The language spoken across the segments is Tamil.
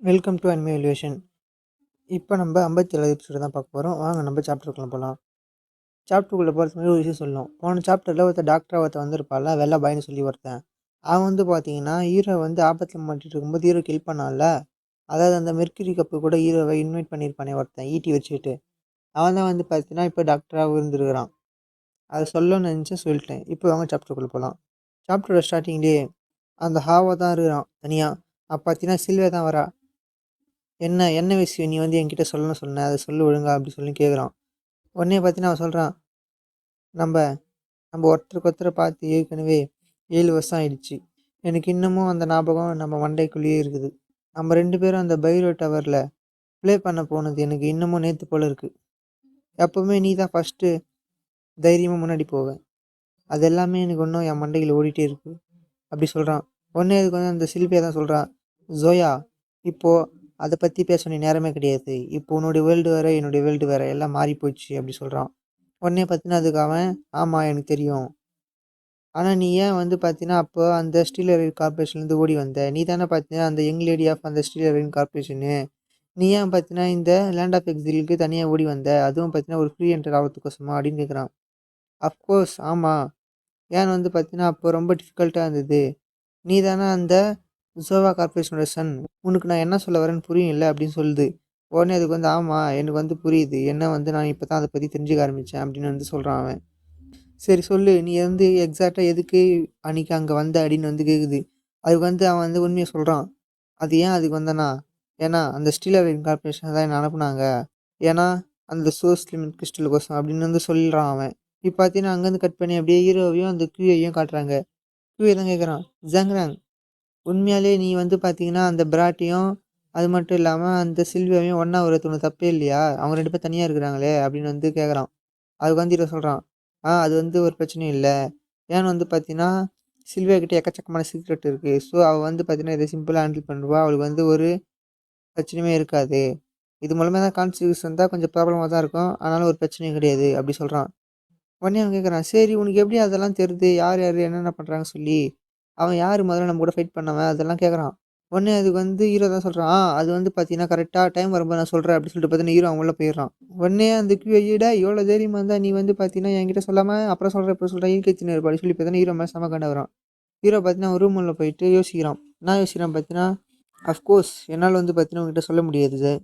Welcome to anime elevation. இப்போ நம்ம 57 எபிசோடு தான் பார்க்க போகிறோம். வாங்க நம்ம சாப்டருக்குள்ள போகலாம். சாப்டருக்குள்ளே போகிறதுக்கு முன்னாடி ஒரு விஷயம் சொல்லணும். போன சாப்டரில் ஒருத்தர் வந்திருப்பாள், வெள்ளை பாய்னு சொல்லி ஒருத்தன். அவன் பார்த்தீங்கன்னா ஹீரோ ஆபத்தில் மாட்டிட்டு இருக்கும்போது ஹீரோ கில் பண்ணான்ல. அதாவது அந்த மெர்க்குரி கப்பு கூட ஹீரோவை இன்வைட் பண்ணியிருப்பானே ஒருத்தன் ஈட்டி வச்சுக்கிட்டு. அவன் தான் பார்த்தீங்கன்னா இப்போ டாக்டராக இருந்துருக்கிறான். அதை சொல்லணும்னு நினச்சேன், சொல்லிட்டேன். இப்போ வாங்க சாப்டருக்குள்ளே போகலாம். சாப்டரோட ஸ்டார்டிங்லேயே அந்த ஹாவா தான் இருக்கிறான் தனியாக. அப்போ பார்த்தீங்கன்னா சில்வே தான் வரா. என்ன என்ன விஷயம் நீ என்கிட்ட சொல்லணும்னு சொன்ன, அதை சொல்லு ஒழுங்கா அப்படி சொல்லி கேட்குறான். உடனே பார்த்தீங்கன்னா அவன் சொல்கிறான், நம்ம நம்ம ஒருத்தருக்கு ஒருத்தரை பார்த்து ஏற்கனவே 7 வருஷம் ஆயிடுச்சு. எனக்கு இன்னமும் அந்த ஞாபகம் நம்ம மண்டைக்குள்ளேயே இருக்குது. நம்ம 2 பேரும் அந்த பைரோ டவரில் ப்ளே பண்ண போனது எனக்கு இன்னமும் நேற்று போல் இருக்குது. எப்போவுமே நீ தான் ஃபஸ்ட்டு தைரியமாக முன்னாடி போவேன். அது எல்லாமே எனக்கு இன்னும் என் மண்டையில் ஓடிட்டே இருக்குது அப்படி சொல்கிறான். உடனே அதுக்கு அந்த சில்வியா தான் சொல்கிறான், ஜோயா இப்போது அதை பற்றி பேச வேண்டிய நேரமே கிடையாது. இப்போ உன்னுடைய வேர்ல்டு வேறு என்னுடைய வேர்ல்டு வேறு, எல்லாம் மாறி போச்சு அப்படி சொல்கிறான். உடனே பார்த்தீங்கன்னா அதுக்கு அவன், ஆமாம் எனக்கு தெரியும். ஆனால் நீ ஏன் பார்த்தீங்கன்னா அப்போ அந்த ஸ்டீல் அயர்ன் கார்பரேஷன்லேருந்து ஓடி வந்த? நீ தானே பார்த்தீங்கன்னா அந்த யங் லேடி ஆஃப் அந்த ஸ்டீல் அயர்ன் கார்பரேஷனு. நீ ஏன் பார்த்தீங்கன்னா இந்த லேண்ட் ஆஃப் எக்ஸிலுக்கு தனியாக ஓடி வந்த? அதுவும் பார்த்தீங்கன்னா ஒரு ஃப்ரீ என்டர் ஆகிறதுக்கோசமா அப்படின்னு கேட்குறான். அஃப்கோர்ஸ் ஆமாம். ஏன் பார்த்தீங்கன்னா அப்போ ரொம்ப டிஃபிகல்ட்டாக இருந்தது. நீ தானே அந்த ஜோவா கார்பரேஷனோட சன். உனக்கு நான் என்ன சொல்ல வரேன்னு புரியும்ல அப்படின்னு சொல்லுது. உடனே அதுக்கு ஆமாம் எனக்கு புரியுது. என்ன நான் இப்போ தான் அதை பற்றி தெரிஞ்சுக்க ஆரம்பித்தேன் அப்படின்னு சொல்கிறான் அவன். சரி சொல்லு, நீ எக்ஸாக்டாக எதுக்கு அன்றைக்கி அங்கே வந்த அப்படின்னு கேட்குது. அதுக்கு அவன் உண்மையை சொல்கிறான். அது ஏன் அதுக்கு வந்தேன்னா, ஏன்னா அந்த ஸ்டீலர் கார்பரேஷன் தான் என்ன அனுப்புனாங்க. ஏன்னா அந்த சோர்ஸ் லிமிட் கிறிஸ்டலுக்கோசம் அப்படின்னு சொல்கிறான் அவன். இப்போ பார்த்தீங்கன்னா அங்கேருந்து கட் பண்ணி அப்படியே ஹீரோவையும் அந்த கியூயையும் காட்டுறாங்க. கியூயை தான் கேட்குறான், ஜங்ராங் உண்மையாலே நீ பார்த்தீங்கன்னா அந்த பிராட்டியும் அது மட்டும் இல்லாமல் அந்த சில்வியாவையும் ஒன்றா வரது ஒன்று தப்பே இல்லையா? அவங்க 2 பேர் தனியாக இருக்கிறாங்களே அப்படின்னு கேட்குறான். அதுக்கு இவன் சொல்கிறான், அது ஒரு பிரச்சனையும் இல்லை. ஏன்னு பார்த்தீங்கன்னா சில்வியா கிட்ட எக்கச்சக்கமான சீக்ரெட் இருக்குது. ஸோ அவள் பார்த்தீங்கன்னா இதை சிம்பிளாக ஹேண்டில் பண்ணுவா. அவளுக்கு ஒரு பிரச்சனையுமே இருக்காது. இது மூலமாக தான் கான்சிக்வன்ஸ் வந்தால் கொஞ்சம் ப்ராப்ளமாக தான் இருக்கும். ஆனாலும் ஒரு பிரச்சனையும் கிடையாது அப்படி சொல்கிறான். உடனே அவன் கேட்குறான், சரி உனக்கு எப்படி அதெல்லாம் தெரியுது? யார் யார் என்னென்ன பண்ணுறாங்க சொல்லி. அவன் யார் முதல்ல நம்ம கூட ஃபைட் பண்ணவன் அதெல்லாம் கேட்குறான். உடனே அதுக்கு ஹீரோ தான் சொல்கிறான், அது பார்த்தீங்கன்னா கரெக்டாக டைம் வரும்போது நான் சொல்கிறேன் அப்படின்னு சொல்லிட்டு பார்த்தீங்கன்னா ஹீரோ அவன் உள்ள போயிடுறான். உடனே அந்த கியூஐடா எவ்வளோ தைரியமாக இருந்தால் நீ பார்த்தீங்கன்னா என்கிட்ட சொல்லாமல் அப்புறம் சொல்கிறேன் இப்போ சொல்கிறேன் ஈர்க்கச்சின்னு இருப்பாடி சொல்லி பார்த்தீங்கன்னா ஹீரோ மேலே செம கண்ட வரான். ஹீரோ பார்த்தீங்கன்னா ஒரு ரூம் உள்ள போயிட்டு யோசிக்கிறான். நான் யோசிக்கிறேன் பார்த்தீங்கன்னா, அஃப்கோர்ஸ் என்னால் பார்த்தீங்கன்னா உங்ககிட்ட சொல்ல முடியாது சார்.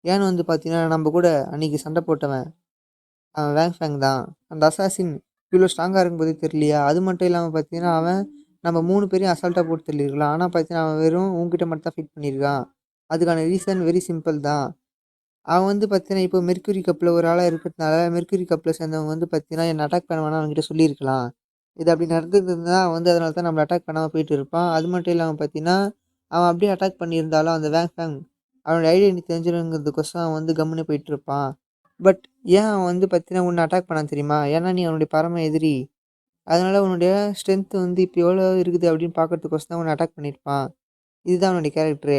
ஏன்னு பார்த்தீங்கன்னா நம்ம கூட அன்றைக்கி சண்டை போட்டவன் அவன் வேங் ஃபேங் தான். அந்த அசாசின் இவ்வளோ ஸ்ட்ராங்காக இருக்கும்போதே தெரியலையா? அது மட்டும் இல்லாமல் பார்த்தீங்கன்னா அவன் நம்ம 3 பேரையும் அசால்ட்டாக போட்டு தள்ளியிருக்கலாம். ஆனால் பார்த்தீங்கன்னா அவன் வெறும் உன்கிட்ட மட்டும் தான் ஃபைட் பண்ணியிருக்கான். அதுக்கான ரீசன் வெரி சிம்பிள் தான். அவன் பார்த்தீங்கன்னா இப்போ மெர்க்குரி கப்பில் ஒரு ஆளாக இருக்கிறதுனால மெர்க்குரி கப்பில் சேர்ந்தவங்க பார்த்தீங்கன்னா என்னை அட்டாக் பண்ண வேணாம் அவன்கிட்ட சொல்லியிருக்கலாம். இது அப்படி நடந்துருந்தா அவன் அதனால தான் நம்மளை அட்டாக் பண்ணாமல் போயிட்டு இருப்பான். அது மட்டும் இல்லாமல் பார்த்தீங்கன்னா அவன் அப்படியே அட்டாக் பண்ணியிருந்தாலும் அந்த வேங் ஃபேங் அவனோட ஐடென்டி தெரிஞ்சிருங்கிறதுக்கோசம் அவன் கம்முன்னு போயிட்டு இருப்பான். பட் ஏன் அவன் பார்த்தீங்கன்னா உன்னை அட்டாக் பண்ணான் தெரியுமா? ஏன்னா நீ அவனுடைய பரம எதிரி. அதனால் உன்னுடைய ஸ்ட்ரென்த் இப்போ எவ்வளோ இருக்குது அப்படின்னு பார்க்கறதுக்கோசம் தான் உன்னை அட்டாக் பண்ணியிருப்பான். இதுதான் அவனுடைய கேரக்டரு.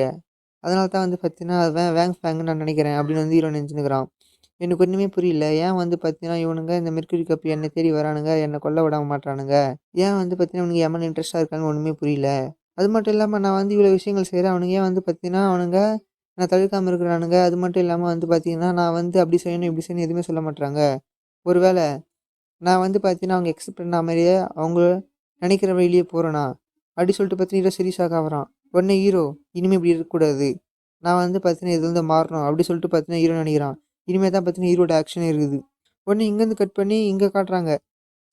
அதனால தான் பார்த்தீங்கன்னா அவன் வேங் ஃபேங்குன்னு நான் நினைக்கிறேன் அப்படின்னு ஹீரோ நினச்சின்னுக்கிறான். எனக்கு ஒன்றுமே புரியல. ஏன் பார்த்தீங்கன்னா இவனுங்க இந்த மெர்க்குரி கப் என்னை தேடி வரானுங்க, என்னை கொல்ல விட மாட்றானுங்க. ஏன் பார்த்தீங்கன்னா இவனுங்க என் மேல இன்ட்ரெஸ்ட்டாக இருக்காங்கன்னு ஒன்றுமே புரியல. அது மட்டும் இல்லாமல் நான் இவ்வளோ விஷயங்கள் செய்கிறேன். அவனுங்க ஏன் பார்த்தீங்கன்னா அவனுங்க நான் தடுக்காமல் இருக்கிறானுங்க. அது மட்டும் இல்லாமல் பார்த்தீங்கன்னா நான் அப்படி செய்யணும், இப்படி செய்யணும் எதுவுமே சொல்ல மாட்றாங்க. ஒரு வேளை நான் பார்த்தீங்கன்னா அவங்க எக்ஸ்பெக்ட் பண்ண மாதிரியே அவங்க நினைக்கிற வழியிலேயே போகிறேனா அப்படி சொல்லிட்டு பார்த்தீங்கன்னா ஹீரோ சீரியஸாக ஆகிறான். உடனே ஹீரோ இனிமேல் இப்படி இருக்கக்கூடாது. நான் பார்த்தீங்கன்னா இது மாறணும் அப்படி சொல்லிட்டு பார்த்தீங்கன்னா ஹீரோ நினைக்கிறான். இனிமேல் தான் பார்த்தீங்கன்னா ஹீரோட ஆக்ஷனே இருக்குது. உடனே இங்கேருந்து கட் பண்ணி இங்கே காட்டுறாங்க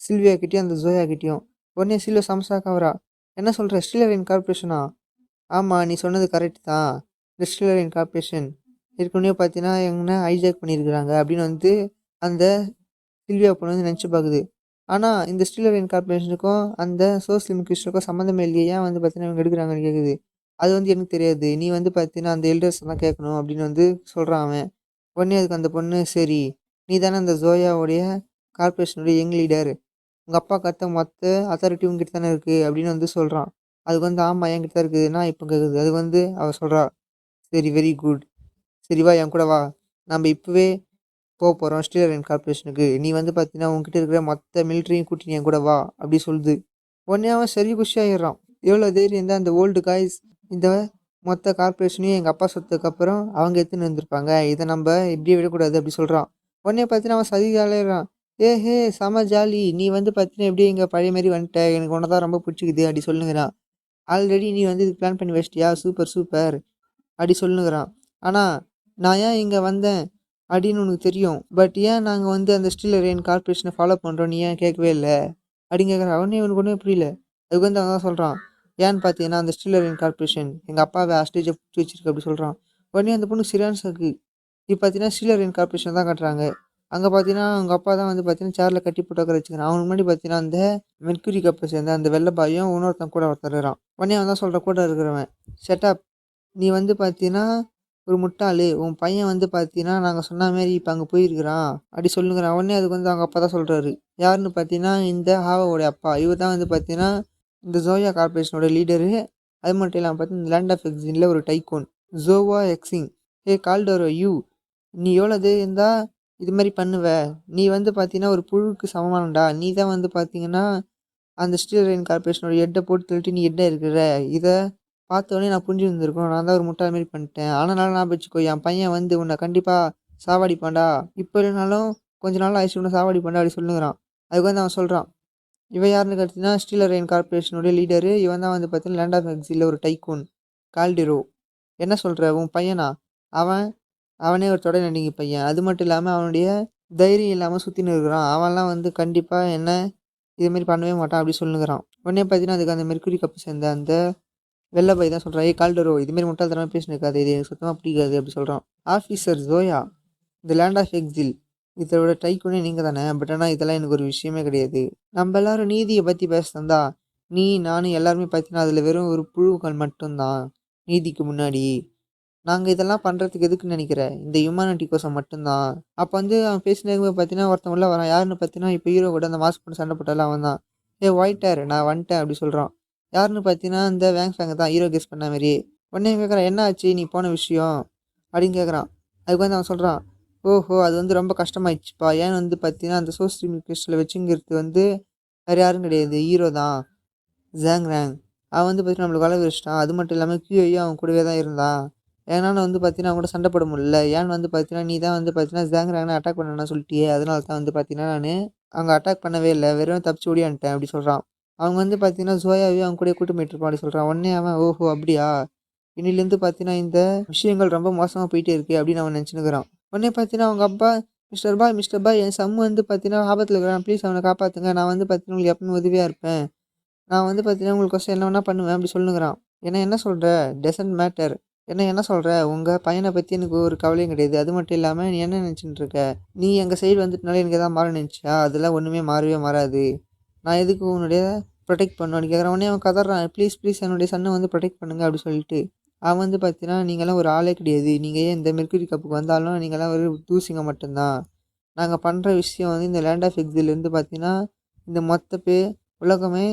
சில்வியா கிட்டேயும் அந்த ஜோயா கிட்டேயும். உடனே சில்வியா சம்சாக்க வரா. என்ன சொல்கிற ஸ்டீலர் கார்பரேஷனா? ஆமாம் நீ சொன்னது கரெக்ட் தான். இந்த ஸ்டீலர் கார்பரேஷன் ஏற்கனவே பார்த்தீங்கன்னா எங்கன்னா ஹைஜாக் பண்ணியிருக்கிறாங்க அப்படின்னு அந்த சில்வியா பொண்ணு நினச்சி பார்க்குது. ஆனால் இந்த ஸ்டீலர் கார்பரேஷனுக்கும் அந்த சோர்ஸ் லிமிட் கிறிஸ்டலுக்கும் சம்மந்தமே இல்லையே. ஏன் பார்த்தீங்கன்னா இவங்க எடுக்கிறாங்கன்னு கேட்குது. அது எனக்கு தெரியாது. நீ பார்த்தீங்கன்னா அந்த எல்டர்ஸ் தான் கேட்கணும் அப்படின்னு சொல்கிறான் அவன். உடனே அதுக்கு அந்த பொண்ணு, சரி நீ தானே அந்த ஜோயாவுடைய கார்பரேஷனுடைய யங் லீடர். உங்கள் அப்பா கற்ற மொத்த அத்தாரிட்டி உங்ககிட்ட தானே இருக்குது அப்படின்னு சொல்கிறான். அதுக்கு ஆமாம் என்கிட்ட தான் இருக்குதுன்னா இப்போ கேட்குது. அது அவள் சொல்கிறா, சரி வெரி குட். சரி வா என் கூட வா. நம்ம இப்போவே போகிறோம் ஸ்டீலர் கார்பரேஷனுக்கு. நீ பார்த்தீங்கன்னா உங்ககிட்ட இருக்கிற மொத்த மிலிட்ரியும் கூட்டி என் கூட வா அப்படி சொல்லுது. உடனே அவன் சரி குஷியாகிடுறான். எவ்வளோ தைரியம் இருந்தால் அந்த ஓல்டு காய்ஸ் இந்த மொத்த கார்ப்பரேஷனையும் எங்கள் அப்பா சொத்துக்கப்புறம் அவங்க எடுத்துன்னு வந்திருப்பாங்க. இதை நம்ம இப்படியே விடக்கூடாது அப்படி சொல்கிறான். உடனே பார்த்தீங்கன்னா அவன் சதிகாலேறான். ஏஹே செம ஜாலி, நீ வந்து பார்த்தீங்கன்னா எப்படியும் இங்கே பழைய மாரி வந்துட்ட, எனக்கு உன்னை தான் ரொம்ப பிடிச்சிக்குது அப்படி சொல்லுங்கிறான். ஆல்ரெடி நீ வந்து இதுக்கு பிளான் பண்ணி வச்சிட்டியா, சூப்பர் சூப்பர் அப்படி சொல்லுங்கிறான். ஆனால் நான் ஏன் இங்கே வந்தேன் அப்படின்னு உனக்கு தெரியும், பட் ஏன் நாங்கள் வந்து அந்த ஸ்டில் ரெயின் கார்ப்பரேஷனை ஃபாலோ பண்ணுறோம் நீ ஏன் கேட்கவே இல்லை அப்படின்னு கேட்குறான். உடனே இவனுக்கு ஒன்றுமே புரியல. அதுக்கு வந்து அவன் தான் சொல்கிறான், ஏன்னு பார்த்தீங்கன்னா அந்த ஸ்டில் ரெயின் கார்ப்பரேஷன் எங்கள் அப்பாவை ஹாஸ்டேஜை பிடிச்சி வச்சிருக்கு அப்படி சொல்கிறான். உடனே அந்த பொண்ணு சரியான சாக்கு. இப்போ பார்த்தீங்கன்னா ஸ்டில் ரெயின் கார்ப்பரேஷன் தான் காட்டுறாங்க. அங்கே பார்த்தீங்கன்னா அவங்க அப்பா தான் வந்து பார்த்தீங்கன்னா சேரில் கட்டி போட்டு உட்கார வச்சுக்கிறான். அவனுக்கு முன்னாடி பார்த்தீங்கன்னா அந்த மெர்க்குரி கப்பை சேர்ந்த அந்த வெள்ளை பாயும் இன்னொருத்தன் கூட ஒருத்தர் இருக்கிறான். உடனே அவன் தான் சொல்கிற கூட இருக்கிறவன், செட்டப், நீ வந்து பார்த்தீங்கன்னா ஒரு முட்டாளு, உன் பையன் வந்து பார்த்தீங்கன்னா நாங்கள் சொன்ன மாரி இப்போ அங்கே போயிருக்கிறான் அப்படி சொல்லுங்கிறான். உடனே அதுக்கு வந்து அவங்க அப்பா தான் சொல்கிறாரு, யாருன்னு பார்த்தீங்கன்னா இந்த ஹாவாவோடைய அப்பா, இவர் தான் வந்து பார்த்தீங்கன்னா இந்த ஜோயா கார்ப்பரேஷனோட லீடரு. அது மட்டும் இல்லாமல் பார்த்தீங்கன்னா இந்த லேண்ட் ஆஃப் எக்ஸினில் ஒரு டைகோன் ஜோவா எக்ஸிங். ஏ கால்டோரோ யூ, நீ எவ்வளோ தைரியம் இருந்தா இது மாதிரி பண்ணுவ, நீ வந்து பார்த்தீங்கன்னா ஒரு புழுக்கு சமமானடா, நீ தான் வந்து பார்த்தீங்கன்னா அந்த ஸ்டீல் ரெயின் கார்ப்பரேஷனோட ஹெட்டை போட்டு தள்ளிட்டு நீ ஹெட்டாக இருக்கிற, இதை பார்த்தோன்னே நான் புரிஞ்சுருந்துருக்கணும், நான் தான் ஒரு முட்டாள் மாரி பண்ணிட்டேன். ஆனாலும் நான் வச்சுக்கோ, என் பையன் வந்து உன்னை கண்டிப்பாக சாவடிப்பான்டா, இப்போ இல்லைனாலும் கொஞ்ச நாள் ஆயிடுச்சு உன்னை சாவடிப்பான்டா அப்படி சொல்லுங்கிறான். அதுக்கு வந்து அவன் சொல்கிறான், இவன் யாருன்னு கேட்டிங்கன்னா ஸ்டீல் ரெயின் கார்ப்பரேஷனுடைய லீடரு, இவன் தான் வந்து பார்த்தீங்கன்னா லேண்ட் ஆஃப் எக்ஸில் ஒரு டைகூன் கால்டிரோ. என்ன சொல்கிற உன் பையனா, அவன் அவனே ஒரு தொடை நடிகை பையன். அது மட்டும் இல்லாமல் அவனுடைய தைரியம் இல்லாமல் சுற்றின்னு இருக்கிறான். அவன்லாம் வந்து கண்டிப்பாக என்ன இதுமாரி பண்ணவே மாட்டான் அப்படி சொல்லுங்கிறான். உடனே பார்த்தீங்கன்னா அதுக்கு அந்த மெர்க்குரி கப்பை சேர்ந்த அந்த வெள்ளை பை தான் சொல்கிறான், ஏய் கால்டரோ, இதுமாரி முட்டாள்தனமாக பேசினு இருக்காது, இது எனக்கு சுத்தமாக பிடிக்காது அப்படி சொல்கிறான். ஆஃபீஸர் ஜோயா, இந்த லேண்ட் ஆஃப் எக்ஸில் இதோட டைக்கூனே நீங்கள் தானே, பட் ஆனால் இதெல்லாம் எனக்கு ஒரு விஷயமே கிடையாது. நம்ம எல்லாரும் நீதியை பற்றி பேசுகிறதா, நீ நானும் எல்லாருமே பார்த்தீங்கன்னா அதில் வெறும் ஒரு புழுக்கள் மட்டும்தான் நீதிக்கு முன்னாடி. நாங்கள் இதெல்லாம் பண்ணுறதுக்கு எதுக்குன்னு நினைக்கிறேன், இந்த ஹியூமானிட்டி கோசம் மட்டும்தான். அப்போ வந்து அவன் பேசினது பார்த்தீங்கன்னா ஒருத்தன் உள்ள வரான். யாருன்னு பார்த்தீங்கன்னா இப்போ ஹீரோ கூட அந்த மாஸ்க் போட்டு சண்டை போட்டால அவன் தான். ஏ ஒயிட் ஹேர், நான் வந்துட்டேன் அப்படி சொல்கிறான். யாருன்னு பார்த்தீங்கன்னா இந்த வேங் ஃபேங் தான், ஹீரோ கெஸ் பண்ண மாதிரி. உடனே கேட்குறான், என்ன ஆச்சு நீ போன விஷயம் அப்படின்னு கேட்குறான். அதுக்கு வந்து அவன் சொல்கிறான், ஓஹோ அது வந்து ரொம்ப கஷ்டமாயிடுச்சுப்பா, ஏன்னு வந்து பார்த்தீங்கன்னா அந்த சோஸ்ட்ரீம் கிறிஸ்டில் வச்சுங்கிறது வந்து வேறு யாரும் கிடையாது, ஹீரோ தான், ஜாங் ரேங். அவன் வந்து பார்த்தீங்கன்னா நம்மளுக்கு வளர வச்சிட்டான். அது மட்டும் இல்லாமல் கியூஐயும் அவன் கூடவே தான் இருந்தான். ஏன்னா வந்து பார்த்தீங்கன்னா அவங்க கூட சண்டை போட முடியல, ஏன்னு வந்து பார்த்தீங்கன்னா நீ தான் வந்து பார்த்தீங்கன்னா ஜாங் ரேங்கை அட்டாக் பண்ணணும்னு சொல்லிட்டியே, அதனால தான் வந்து பார்த்தீங்கன்னா நான் அங்கே அட்டாக் பண்ணவே இல்லை, வெறும் தப்பிச்சு ஓடியான்ட்டேன் அப்படி சொல்கிறான். அவங்க வந்து பார்த்தீங்கன்னா ஜோயாவையும் அவங்க கூட கூட்டு போயிட்டுருப்பான் அப்படி சொல்கிறான். உடனே அவன் ஓஹோ அப்படியா, இன்னிலேருந்து பார்த்தீங்கன்னா இந்த விஷயங்கள் ரொம்ப மோசமாக போயிட்டே இருக்கு அப்படின்னு அவன் நினச்சினுக்கிறான். உடனே பார்த்தீங்கன்னா அவங்க அப்பா, மிஸ்டர் பாய் மிஸ்டர் பாய், என் சம்மு வந்து பார்த்தீங்கன்னா ஆபத்தில் இருக்கிறான், ப்ளீஸ் அவனை காப்பாற்றுங்க, நான் வந்து பார்த்தீங்கன்னா உங்களுக்கு எப்பவுமே உதவியாக இருப்பேன், நான் வந்து பார்த்தீங்கன்னா உங்களுக்கோசம் என்ன வேணா பண்ணுவேன் அப்படி சொல்லுங்கிறான். ஏன்னா என்ன சொல்கிற, டசன்ட் மேட்டர், என்ன சொல்கிற, உங்கள் பையனை பற்றி எனக்கு ஒரு கவலையும் கிடையாது, அது மட்டும் இல்லாமல் நீ என்ன நினச்சிட்டு இருக்க, நீ எங்கள் சைடு வந்துட்டுனால எனக்கு எதாவது மாற நினச்சியா, அதெல்லாம் ஒன்றுமே மாறவே மாறாது, நான் எதுக்கு உன்னுடைய ப்ரொடெக்ட் பண்ணுவேன்னு கேட்குறான். உடனே அவன் கதறான், ப்ளீஸ் ப்ளீஸ் என்னுடைய சன்னை வந்து ப்ரொடெக்ட் பண்ணுங்க அப்படி சொல்லிட்டு. அவன் வந்து பார்த்தீங்கன்னா நீங்களாம் ஒரு ஆளே கிடையாது, நீங்கள் ஏன் இந்த மெர்க்குரி கப்புக்கு வந்தாலும் நீங்களாம் ஒரு தூசிங்க மட்டும்தான், நாங்கள் பண்ணுற விஷயம் வந்து இந்த லேண்ட் ஆஃப் எக்ஸிலேருந்து பார்த்தீங்கன்னா இந்த மொத்த உலகமே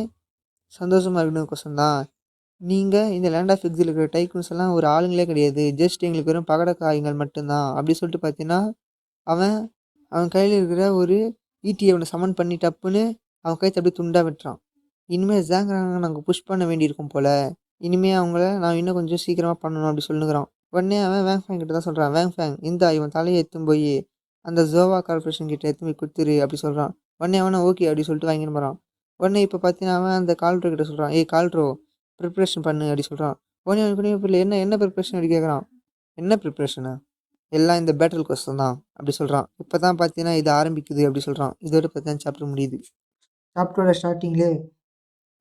சந்தோஷமாக இருக்கணுக்கோசம் தான், நீங்கள் இந்த லேண்ட் ஆஃப் எக்ஸில் இருக்கிற டைக்கூன்ஸ் எல்லாம் ஒரு ஆளுங்களே கிடையாது, ஜஸ்ட் எங்களுக்கு வெறும் பகடக்காய்கள் மட்டும்தான் அப்படி சொல்லிட்டு பார்த்தீங்கன்னா அவன் அவன் கையில் இருக்கிற ஒரு ஈட்டியை அவனை சமன் பண்ணி டப்புன்னு அவன் கைத்தை அப்படியே துண்டாக வெட்டுறான். இனிமேல் ஜாங்கிறாங்க நாங்கள் புஷ் பண்ண வேண்டியிருக்கும் போல், இனிமேல் அவங்கள நான் இன்னும் கொஞ்சம் சீக்கிரமாக பண்ணணும் அப்படி சொல்லுங்கிறான். உடனே அவன் வேங் ஃபேங் கிட்ட தான் சொல்கிறான், வேங் ஃபேங் இந்தா இவன் தலையை எடுத்துன்னு போய் அந்த ஜோவா கார்பரேஷன் கிட்ட எடுத்து போய் கொடுத்துரு அப்படி சொல்கிறான். உடனே அவனை ஓகே அப்படி சொல்லிட்டு வாங்கின்னு போகிறான். உடனே இப்போ பார்த்தீங்கன்னா அவன் அந்த கால்ட்ரோ கிட்ட சொல்கிறான், ஏய் கால்ட்ரோ ப்ரிப்ரேஷன் பண்ணு அப்படி சொல்கிறான். உடனே அவனுக்கு புரியல, என்ன என்ன ப்ரிப்ரேஷன் அப்படி கேட்குறான். என்ன ப்ரிப்ரேஷனா, எல்லாம் இந்த பேட்டில் கோஸ்டம் தான் அப்படி சொல்கிறான். இப்போ தான் பார்த்தீங்கன்னா இது ஆரம்பிக்குது அப்படி சொல்கிறான். இதோட பார்த்தீங்கன்னா சாப்டர் முடியுது. சாப்டரோட ஸ்டார்டிங்லேயே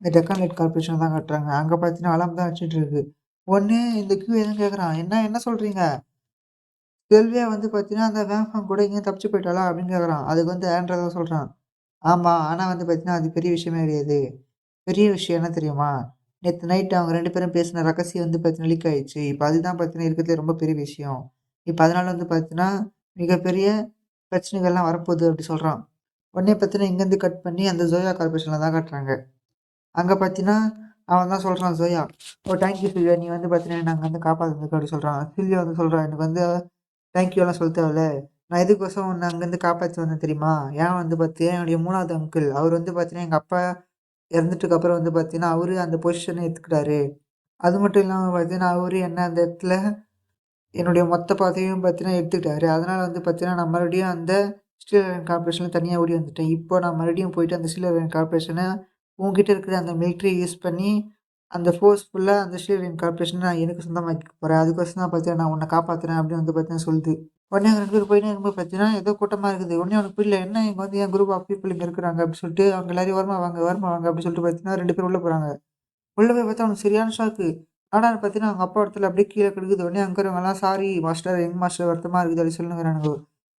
இந்த டெக்கான் லைட் கார்பரேஷன் தான் காட்டுறாங்க. அங்கே பார்த்தீங்கன்னா அலாம் தான் வச்சுட்டு இருக்கு. ஒன்று இந்த கியூ எதுவும் கேட்குறான், என்ன என்ன சொல்கிறீங்க, செல்வியா வந்து பார்த்தீங்கன்னா அந்த வேஃபாங் கூட இங்கேயும் தப்பிச்சு போயிட்டாளா அப்படின்னு கேட்குறான். அதுக்கு வந்து ஆண்ட்ரா தான் சொல்கிறான், ஆமாம், ஆனால் வந்து பார்த்தீங்கன்னா அது பெரிய விஷயமே கிடையாது, பெரிய விஷயம் என்ன தெரியுமா, நேற்று நைட்டு அவங்க 2 பேரும் பேசின ரகசியம் வந்து பார்த்தீங்கன்னா லீக் ஆயிடுச்சு, இப்போ அதுதான் பார்த்தீங்கன்னா இருக்கிறதுலே ரொம்ப பெரிய விஷயம், இப்போ அதனால் வந்து பார்த்தீங்கன்னா மிகப்பெரிய பிரச்சனைகள்லாம் வரப்போகுது அப்படி சொல்கிறான். உடனே பார்த்தீங்கன்னா இங்கேருந்து கட் பண்ணி அந்த ஜோயா கார்பரேஷனில் தான் காட்டுறாங்க. அங்கே பார்த்தீங்கன்னா அவன் தான் சொல்கிறான் ஜோயா, ஓ தேங்க்யூ சில்வியா, நீ வந்து பார்த்தீங்கன்னா நாங்கள் வந்து காப்பாற்றுறதுக்கு அப்படி சொல்கிறான். சில்வியா வந்து சொல்கிறான், எனக்கு வந்து தேங்க்யூலாம் சொல்ல தேவையில்ல, நான் எதுக்கோசம் உன்னை அங்கேருந்து காப்பாற்றி வந்தேன் தெரியுமா, ஏன் வந்து பார்த்தீங்கன்னா என்னுடைய 3வது அங்கிள் அவர் வந்து பார்த்தீங்கன்னா எங்கள் அப்பா இறந்துட்டுக்கு அப்புறம் வந்து பார்த்தீங்கன்னா அவரு அந்த பொசிஷனை எடுத்துக்கிட்டாரு, அது மட்டும் இல்லாம பார்த்தீங்கன்னா, அவரு என்ன அந்த இடத்துல என்னுடைய மொத்த பதவியும் பார்த்தீங்கன்னா எடுத்துக்கிட்டாரு. அதனால வந்து பார்த்தீங்கன்னா, நான் மறுபடியும் அந்த ஸ்டீல் அயர்ன் கார்ப்பரேஷன்ல தனியா ஓடி வந்துட்டேன். இப்போ நான் மறுபடியும் போயிட்டு அந்த ஸ்டீல் அயர்ன் கார்ப்பரேஷன உன்கிட்ட இருக்கிற அந்த மிலிட்டரிய யூஸ் பண்ணி, அந்த ஃபோர்ஸ்ஃபுல்லா அந்த ஸ்டீல் அயர்ன் கார்ப்பரேஷன நான் எனக்கு சொந்தமாக்கிக்க போறேன். அதுக்கோசரம் தான் பார்த்தீங்கன்னா, நான் உன்ன காப்பாத்துறேன் அப்படின்னு வந்து பார்த்தீங்கன்னா சொல்லுது. உடனே அவங்க 2 பேரும் போயின்னே இருக்கும்போது பார்த்தீங்கன்னா, ஏதோ கூட்டமா இருக்குது. உடனே அவனுக்கு புரியல. என்ன இங்க வந்து என் குரூப் ஆஃப் பீப்பிள் இங்க இருக்கிறாங்க அப்படின்னு சொல்லிட்டு, அவங்க எல்லாரையும் ஓரமா வாங்க, ஓரமா வாங்க அப்படின்னு சொல்லிட்டு பார்த்தீங்கன்னா, 2 பேரும் உள்ள போறாங்க. உள்ள போய் பார்த்தா அவனுக்கு சரியான ஷாக்கு. என்னடான்னு பார்த்தீங்கன்னா, அவங்க அப்பா இடத்துல அப்படியே கீழ கிடக்குது. உடனே அங்க இருக்கிறவங்கலாம் சாரி மாஸ்டர், யங் மாஸ்டர் வருத்தமா இருக்குது அப்படின்னு சொல்லுங்கிறானுங்க.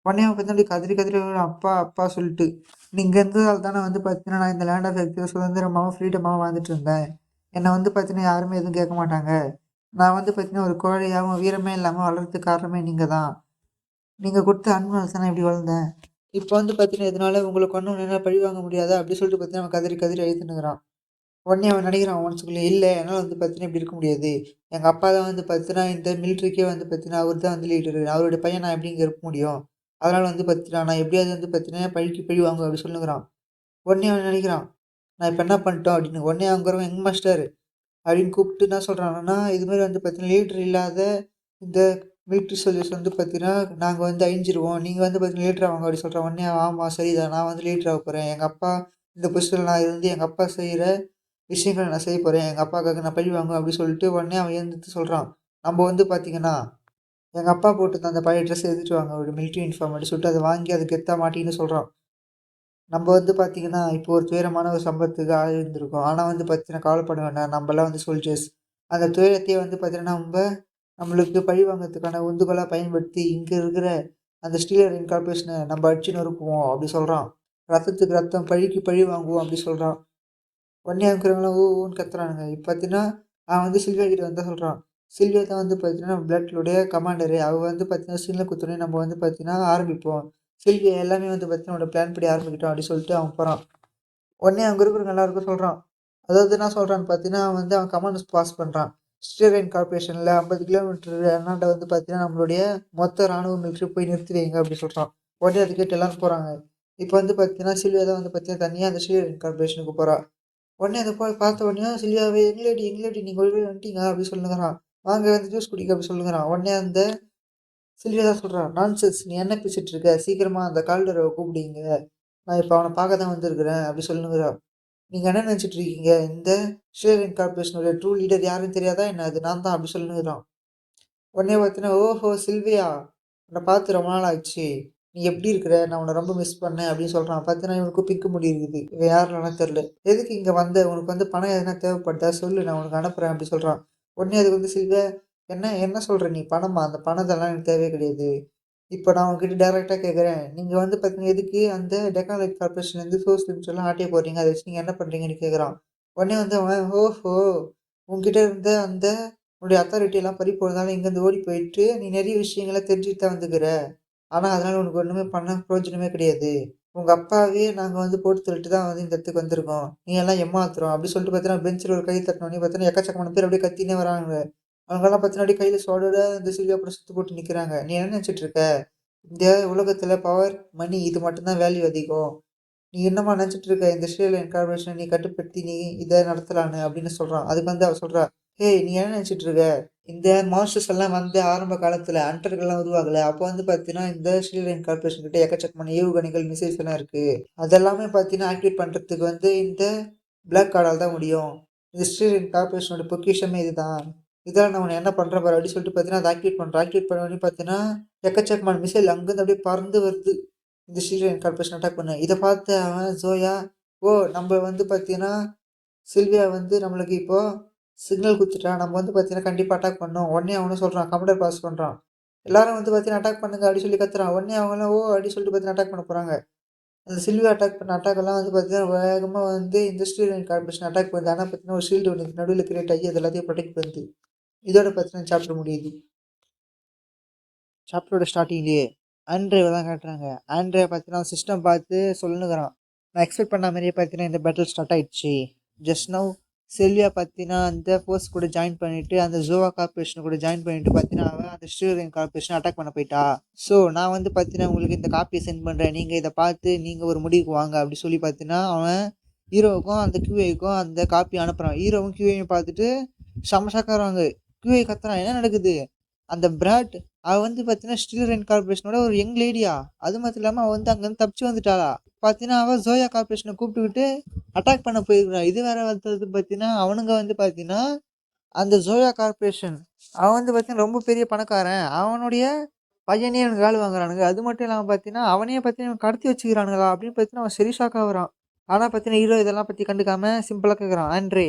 உடனே அவன் பார்த்தா அப்படியே கதறி கதறி அழுவுறான். அப்பா, அப்பா சொல்லிட்டு. நீங்க இருந்ததால தானே வந்து பார்த்தீங்கன்னா, நான் இந்த லேண்ட் ஆஃப் எக்ஸ்பிரஸ் சுதந்திரமாவும், ஃப்ரீடமாவும் வாழ்ந்துட்டு இருந்தேன். என்ன வந்து பார்த்தீங்கன்னா, யாருமே எதுவும் கேட்க மாட்டாங்க. நான் வந்து பார்த்தீங்கன்னா, ஒரு கோழையாவும், வீரமே இல்லாம வளர்றதுக்கு காரணமே நீங்க தான். நீங்க குடுத்த அன்புனால தான் நான் இப்படி வளர்ந்தேன். இப்ப வந்து பார்த்தீங்கன்னா, இதனால உங்கள கொன்னு என்னால பழி வாங்க முடியாதா? அப்படி சொல்லிட்டு பார்த்தீங்கன்னா, அவன் கதறி கதறி அழுதுன்னுகிறான். உடனே அவன் நினைக்கிறான் மனசுக்குள்ள, இல்ல என்னால வந்து பார்த்தீங்கன்னா இப்படி இருக்க முடியாது. எங்க அப்பா தான் வந்து பார்த்தீங்கன்னா இந்த மிலிட்டரிக்கே வந்து பார்த்தீங்கன்னா அவரு தான் வந்து லீடரு. அவருடைய பையன் நான் எப்படி இங்க இருக்க முடியும்? அதனால வந்து பார்த்தீங்கன்னா, நான் எப்படியாவது வந்து பார்த்தீங்கன்னா பழிக்கு பழி வாங்குவேன் அப்படி சொல்லுங்கிறான். உடனே அவன் நினைக்கிறான், நான் இப்ப என்ன பண்ணிட்டோம் அப்படின்னு. உடனே அங்க இருக்கிறவன் யங் மாஸ்டர் அப்படின்னு கூப்பிட்டு என்ன சொல்றாங்கன்னா, இது மாரி வந்து பார்த்தீங்கன்னா லீடர் இல்லாத இந்த மிலிட்டரி சோல்ஜர்ஸ் வந்து பார்த்தீங்கன்னா, நாங்க வந்து அழிஞ்சிருவோம். நீங்க வந்து பார்த்தீங்கன்னா லீடர் ஆவாங்க அப்படி சொல்றான். உடனே ஆமா சரிதான். நான் வந்து லீடர் ஆகப் போறேன். எங்க அப்பா இந்த பொசிஷன்ல நான் இருந்து எங்க அப்பா செய்ற விஷயங்கள நான் செய்ய போறேன். எங்க அப்பாக்காக நான் பழி வாங்குவேன் அப்படின்னு சொல்லிட்டு உடனே அவன் எழுந்திரிச்சு சொல்றான். நம்ப வந்து பார்த்தீங்கன்னா, எங்க அப்பா போட்டிருந்த அந்த பழைய ட்ரெஸ் எடுத்துட்டு வாங்க. ஒரு மிலிட்டரி யூனிஃபார்ம் அப்படின்னு சொல்லிட்டு அத வாங்கி அத கெத்தா மாட்டிக்கின்னு சொல்றான். நம்ப வந்து பார்த்தீங்கன்னா, இப்போ ஒரு துயரமான ஒரு சம்பவத்துக்கு ஆளாயிருந்திருக்கோம். ஆனா வந்து பார்த்தீங்கன்னா, கவலைப்பட வேண்டாம். நம்பலாம் வந்து சோல்ஜர்ஸ். அந்த துயரத்தையே வந்து பார்த்தீங்கன்னா, நம்மளுக்கு பழி வாங்குறதுக்கான உந்துகோலா பயன்படுத்தி, இங்க இருக்கிற அந்த ஸ்டீல் அயர்ன் கார்ப்பரேஷன நம்ப அடிச்சு நொறுக்குவோம் அப்படி சொல்றான். ரத்தத்துக்கு ரத்தம், பழிக்கு பழி வாங்குவோம் அப்படி சொல்றான். உடனே இருக்கிறவங்கலாம் ஊ ஊன்னு கத்துறானுங்க. இப்ப பார்த்தீங்கன்னா, அவன் வந்து சில்வியா கிட்ட வந்து சொல்றான். சில்வியா தான் வந்து பார்த்தீங்கன்னா, பிளட்லுடைய கமாண்டரு. அவ வந்து பார்த்தீங்கன்னா, சிக்னல் குடுத்தோனே நம்ம வந்து பார்த்தீங்கன்னா ஆரம்பிப்போம். சில்வியா எல்லாமே வந்து பார்த்தீங்கன்னா, உன்னோட பிளான் படி ஆரம்பிக்கட்டும் அப்டி சொல்லிட்டு அவன் போறான். உடனே அங்க இருக்கிறவங்க எல்லாருக்கும் சொல்றான். அதாவது என்ன சொல்றான்னு பார்த்தீங்கன்னா, அவன் வந்து அவன் கமாண்ட்ஸ் பாஸ் பண்றான். ஸ்டீரைன் கார்ப்பரேஷன்ல 50 கிலோமீட்டர் அந்தாண்ட வந்து பார்த்தீங்கன்னா, நம்மளுடைய மொத்த ராணுவ மிலிட்டரி போய் நிறுத்தி வைங்க அப்டி சொல்றான். உடனே அத கேட்டு எல்லாரும் போறாங்க. இப்ப வந்து பார்த்தீங்கன்னா, சில்வியா தான் வந்து பார்த்தீங்கன்னா, தனியா அந்த ஸ்டீரைன் கார்ப்பரேஷனுக்கு போறா. உடனே அத பார்த்த உடனே "சில்வியாவே எங்க லேடி நீங்க உடனே வந்துட்டீங்க" அப்படி சொல்லுங்கிறான். "வாங்க வந்து ஜூஸ் குடிக்க" அப்படி சொல்லுங்கிறான். உடனே அந்த சில்வியா தான் சொல்றா, "நான்சென்ஸ் நீ என்ன பேசிட்டு இருக்க? சீக்கிரமா அந்த கால்டராவ கூப்பிடு இங்க. நான் இப்ப அவன பார்க்க தான் வந்திருக்கிறேன்" அப்படி சொல்லுங்கிறா. "நீங்க என்ன நினைச்சுட்டு இருக்கீங்க? இந்த ஷேரின் கார்ப்பரேஷனுடைய ட்ரூ லீடர் யாருன்னு தெரியாதா என்ன? அது நான் தான்" அப்படி சொல்லுங்கிறான். உடனே பார்த்தீங்கன்னா, "ஓஹோ! சில்வியா! உன்ன பார்த்து ரொம்ப நாள் ஆச்சு. நீ எப்படி இருக்கிற? நான் உன்ன ரொம்ப மிஸ் பண்ணேன்" அப்படின்னு சொல்றான். பார்த்தீங்கன்னா, இவனுக்கும் பிங்க் முடி இருக்குது. இவன் யாருன்னுலாம் தெரியல. "எதுக்கு இங்க வந்த? உனக்கு வந்து பணம் எதுனா தேவைப்படுதா? சொல்லு நான் உனக்கு அனுப்புறேன்" அப்படி சொல்றான். உடனே அதுக்கு வந்து சில்வியா, "என்ன என்ன சொல்ற நீ? பணமா? அந்த பணத்தெல்லாம் எனக்கு தேவையே கிடையாது. இப்ப நான் உன்கிட்ட டைரக்ட்டா கேட்கிறேன். நீங்க வந்து பார்த்தீங்கன்னா, எதுக்கு அந்த டெக்கான் லைட் கார்ப்பரேஷன்லேருந்து சோர்ஸ் லிமிட்லாம் ஆட்டய போடுறீங்க? அத வச்சு நீங்க என்ன பண்றீங்கன்னு கேட்குறான். உடனே வந்து அவன், "ஓஹோ! உன்கிட்ட இருந்த அந்த உன்னுடைய அத்தாரிட்டி எல்லாம் பறி போனதால இங்கேருந்து ஓடி போயிட்டு, நீ நெறைய விஷயங்கள தெரிஞ்சுட்டு தான் வந்துருக்குற. ஆனா, அதனால உனக்கு ஒண்ணுமே பண்ண பிரயோஜனமே கிடையாது. உங்க அப்பாவையே நாங்க வந்து போட்டு தள்ளிட்டு தான் வந்து இந்த இடத்துக்கு வந்திருக்கோம். நீ எல்லாம் ஏமாத்துறோம்." அப்படி சொல்லிட்டு பார்த்தீங்கன்னா, பெஞ்சில ஒரு கை தட்டினோனே பார்த்தீங்கன்னா, எக்கச்சக்கமான பேர் அப்படியே கத்தினே வராங்க. அவங்கலாம் பார்த்தீங்கன்னா, அப்படியே கையில சோடோட இந்த சில்வியா கூட சுத்து போட்டு நிக்கிறாங்க. "நீ என்ன நெனச்சுட்டு இருக்க? இந்த உலகத்துல பவர், மணி இது மட்டும் தான் வேல்யூ அதிகம். நீ என்னம்மா நெனச்சுட்டு இருக்க? இந்த ஸ்ரீலங்கன் கார்ப்பரேஷன நீ கட்டுப்படுத்தி நீ இத நடத்தலான்னு" அப்படின்னு சொல்றான். அதுக்கு வந்து அவ சொல்றா, "ஏய் நீ என்ன நெனச்சுட்டு இருக்க? இந்த மான்ஸ்டர்ஸ் எல்லாம் வந்து ஆரம்ப காலத்துல ஹண்டர்கள்லாம் உருவாகல. அப்போ வந்து பார்த்தீங்கன்னா, இந்த ஸ்ரீலங்கன் கார்ப்பரேஷன் கிட்ட எக்கச்சக்கமான ஏவுகணைகள், மிசைல்ஸ் எல்லாம் இருக்கு. அதெல்லாமே பார்த்தீங்கன்னா, ஆக்டிவேட் பண்றதுக்கு வந்து இந்த பிளாக் கார்டால தான் முடியும். இந்த ஸ்ரீலங்கன் கார்ப்பரேஷனோட பொக்கிஷமே இதுதான். இதால நான் உன்ன என்ன பண்றேன் பாரு" அப்படின்னு சொல்லிட்டு பார்த்தீங்கன்னா, அத ஆக்டிவேட் பண்றான். ஆக்டிவேட் பண்ணோனே பார்த்தீங்கன்னா, எக்கச்சக்கமான மிசைல் அங்கருந்து அப்படியே பறந்து வருது. இந்த ஸ்ரீலங்கன் கார்ப்பரேஷன் அட்டாக் பண்ண. இத பார்த்த அவன் ஜோயா, ஓ! நம்ப வந்து பார்த்தீங்கன்னா, சில்வியா வந்து நம்மளுக்கு இப்போ சிக்னல் குடுத்துட்டா. நம்ம வந்து பார்த்தீங்கன்னா, கண்டிப்பா அட்டாக் பண்ணணும். உடனே அவனும் சொல்றான். கமாண்டர் பாஸ் பண்றான். எல்லாரும் வந்து பார்த்தீங்கன்னா, அட்டாக் பண்ணுங்க அப்டி சொல்லி கத்துறான். உடனே அவங்கலாம் ஓ! அப்டி சொல்லிட்டு பார்த்தீங்கன்னா, அட்டாக் பண்ண போறாங்க. அந்த சில்வியா அட்டாக் பண்ண அட்டாக்லாம் வந்து பார்த்தீங்கன்னா, வேகமா வந்து இந்த ஸ்ரீலங்கன் கார்ப்பரேஷன் அட்டாக் பண்ணுது. ஆனா பார்த்தீங்கன்னா, ஒரு ஷீல்டு ஒண்ணு நடுவுல கிரியேட் ஆகி அது எல்லாத்தையும் புரொடெக்ட் பண்ணுது. இதோட பார்த்தீங்கன்னா, சாப்டர் முடியுது. சாப்டரோட ஸ்டார்ட்டிங்லயே ஆண்ட்ரேவ தான் காட்டுறாங்க. ஆண்ட்ரே பார்த்தீங்கன்னா, சிஸ்டம் பார்த்து சொல்லுனுக்குறான். நான் எக்ஸ்பெக்ட் பண்ண மாரியே பார்த்தீங்கன்னா, இந்த பேட்டில் ஸ்டார்ட் ஆயிடுச்சு. ஜஸ்ட் நவ் செல்வியா பார்த்தீங்கன்னா, அந்த ஃபோர்ஸ் கூட ஜாயின் பண்ணிட்டு, அந்த ஜோவா கார்ப்பரேஷன் கூட ஜாயின் பண்ணிட்டு பார்த்தீங்கன்னா, அவ அந்த ஸ்டீரியன் கார்ப்பரேஷன அட்டாக் பண்ண போயிட்டா. ஸோ நான் வந்து பார்த்தீங்கன்னா, உங்களுக்கு இந்த காப்பிய சென்ட் பண்றேன். நீங்க இத பார்த்து நீங்க ஒரு முடிவுக்கு வாங்க அப்டி சொல்லி பார்த்தீங்கன்னா, அவன் ஹீரோவுக்கும், அந்த QAக்கும் அந்த காப்பிய அனுப்புறான். ஹீரோவும் QAயும் பார்த்துட்டு செம்ம ஷாக்கா ஆகுறாங்க. QA கத்துறான். என்ன நடக்குது? அந்த பிராட் அவ வந்து பார்த்தீங்கன்னா, ஸ்டீல் ரெயின் கார்ப்பரேஷனோட ஒரு யங் லேடியா. அது மட்டும் இல்லாம அவ வந்து அங்கருந்து தப்பிச்சு வந்துட்டாளா. பார்த்தீங்கன்னா, அவ ஜோயா கார்ப்பரேஷன கூப்பிட்டுக்கிட்டு அட்டாக் பண்ண போயிருக்கிறா. இது வேற வந்து பார்த்தீங்கன்னா, அவனுங்க வந்து பார்த்தீங்கன்னா, அந்த ஜோயா கார்ப்பரேஷன் அவன் வந்து பார்த்தீங்கன்னா, ரொம்ப பெரிய பணக்காரன். அவனுடைய பையனே இவனுங்க வேல வாங்குறானுங்க. அது மட்டும் இல்லாம பார்த்தீங்கன்னா, அவனையே பார்த்தீங்கன்னா கடத்தி வச்சுக்கிறானுங்களா அப்படின்னு பார்த்தீங்கன்னா, அவன் சரி ஷாக் ஆகுறான். ஆனா பார்த்தீங்கன்னா, ஹீரோ இதெல்லாம் பத்தி கண்டுக்காம சிம்பிளா கேட்குறான். ஆண்ட்ரே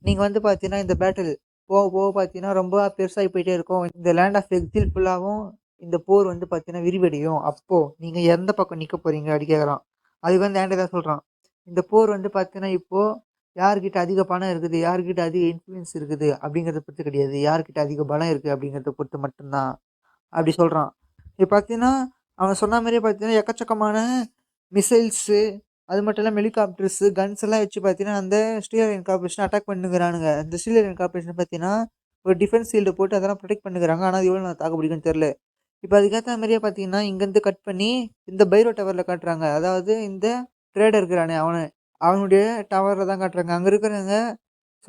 நீங்க வந்து பார்த்தீங்கன்னா, இந்த பேட்டில் போக போக பார்த்தீங்கன்னா, ரொம்ப பெருசாகி போயிட்டே இருக்கும். இந்த லேண்ட் ஆஃப் எக்ஸில் ஃபுல்லாவும் இந்த போர் வந்து பார்த்தீங்கன்னா விரிவடையும். அப்போ நீங்க எந்த பக்கம் நிக்க போறீங்க? அப்படி கேட்குறான். அதுக்கு வந்து ஆண்ட்ரே தான் சொல்றான். இந்த போர் வந்து பார்த்தீங்கன்னா, இப்போ யார்கிட்ட அதிக பணம் இருக்குது, யார்கிட்ட அதிக இன்ஃப்ளூயன்ஸ் இருக்குது அப்படிங்கிறத பொறுத்து கிடையாது. யார்கிட்ட அதிக பலம் இருக்கு அப்படிங்கிறத பொறுத்து மட்டும் தான். அப்படி சொல்றான். இப்ப பார்த்தீங்கன்னா, அவன் சொன்ன மாரியே பார்த்தீங்கன்னா, எக்கச்சக்கமான மிசைல்ஸு, அது மட்டும் இல்லாம ஹெலிகாப்டர்ஸு, கன்ஸ் எல்லாம் வச்சு பார்த்தீங்கன்னா, அந்த ஸ்டீல் கார்ப்பரேஷன அட்டாக் பண்ணுகிறானுங்க. இந்த ஸ்டீல் கார்ப்பரேஷன் பார்த்தீங்கன்னா, ஒரு டிஃபென்ஸ் ஷீல்ட போட்டு அதெல்லாம் ப்ரொடெக்ட் பண்ணுகிறாங்க. ஆனா, அது எவ்வளோ நாள் தாக்கு பிடிக்கும்னு தெரியல. இப்ப அதுக்கேத்த மாரியே பார்த்தீங்கன்னா, இங்கருந்து கட் பண்ணி இந்த பைரோ டவர்ல காட்டுறாங்க. அதாவது இந்த ட்ரேடர் இருக்கிறானே அவன. அவனுடைய டவர்ல தான் காட்டுறாங்க. அங்க இருக்கிறவங்க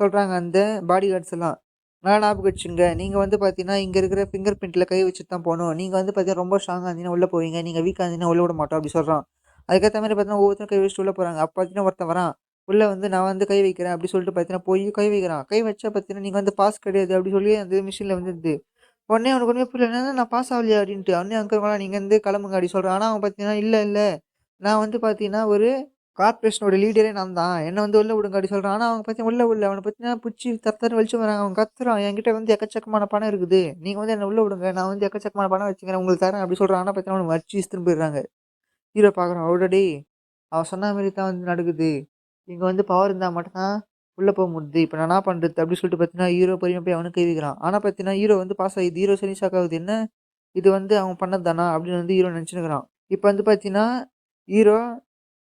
சொல்றாங்க அந்த பாடி கார்ட்ஸ் எல்லாம். நல்லா ஞாபகம் வச்சுக்கங்க. நீங்க வந்து பார்த்தீங்கன்னா, இங்க இருக்கிற ஃபிங்கர் பிரிண்ட்ல கை வச்சுட்டு தான் போணும். நீங்க வந்து பார்த்தீங்கன்னா, ரொம்ப ஸ்ட்ராங்கா இருந்தீங்கன்னா உள்ள போவீங்க. நீங்க வீக்கா இருந்தீங்கன்னா உள்ள விட மாட்டோம் அப்படி சொல்றான். அதுக்கேத்த மாரி பார்த்தீங்கன்னா, ஒவ்வொருத்தரும் கை வச்சுட்டு உள்ள போறாங்க. அப்ப பார்த்தீங்கன்னா, ஒருத்தன் வரான். உள்ள வந்து நான் வந்து கை வைக்கிறேன் அப்படி சொல்லிட்டு பார்த்தீங்கன்னா, போய் கை வைக்கிறான். கை வச்சா பார்த்தீங்கன்னா, நீங்க வந்து பாஸ் கிடையாது அப்படி சொல்லி அந்த மிஷின்ல வந்துடுது. உடனே அவனுக்கு ஒண்ணுமே புரியல. என்னது நான் பாஸ் ஆகலையா அப்படின்ட்டு. உடனே அங்க இருக்கவங்கலாம் நீங்க வந்து கிளம்புங்க அப்படி சொல்றான். ஆனா அவன் பார்த்தீங்கன்னா, இல்ல இல்ல நான் வந்து பார்த்தீங்கன்னா, ஒரு கார்ப்பரேஷனோட லீடரே நான் தான். என்ன வந்து உள்ள விடுங்க அப்படி சொல்றான். ஆனா அவங்க பார்த்தீங்கன்னா உள்ள விடல. அவன பார்த்தீங்கன்னா புடிச்சு தர தரன்னு வலிச்சு வராங்க. அவன் கத்துறான். என்கிட்ட வந்து எக்கச்சக்கமான பணம் இருக்குது. நீங்க வந்து என்ன உள்ள விடுங்க. நான் வந்து எக்கச்சக்கமான பணம் வச்சுக்கிறேன். உங்களுக்கு தரேன் அப்படி சொல்றான். ஆனா பார்த்தீங்கன்னா அவன அடிச்சு இழுத்துன்னு போயிடுறாங்க. ஹீரோ பார்க்குறான். அடடே! அவன் சொன்ன மாரி தான் வந்து நடக்குது. இங்க வந்து பவர் இருந்தா மட்டும் தான் உள்ள போ முடியுது. இப்ப நான் என்ன பண்றது? அப்படி சொல்லிட்டு பார்த்தீங்கன்னா, ஹீரோ பொறுமையா போய் அவனுக்கு கை வைக்கிறான். ஆனா பார்த்தீங்கன்னா, ஹீரோ வந்து பாஸ் ஆயிடுது. ஹீரோ சரி ஷாக் ஆகுது. என்ன இது வந்து அவன் பண்ணது தானா? அப்படின்னு வந்து ஹீரோ நெனச்சுன்னுருக்கிறான். இப்ப வந்து பார்த்தீங்கன்னா, ஹீரோ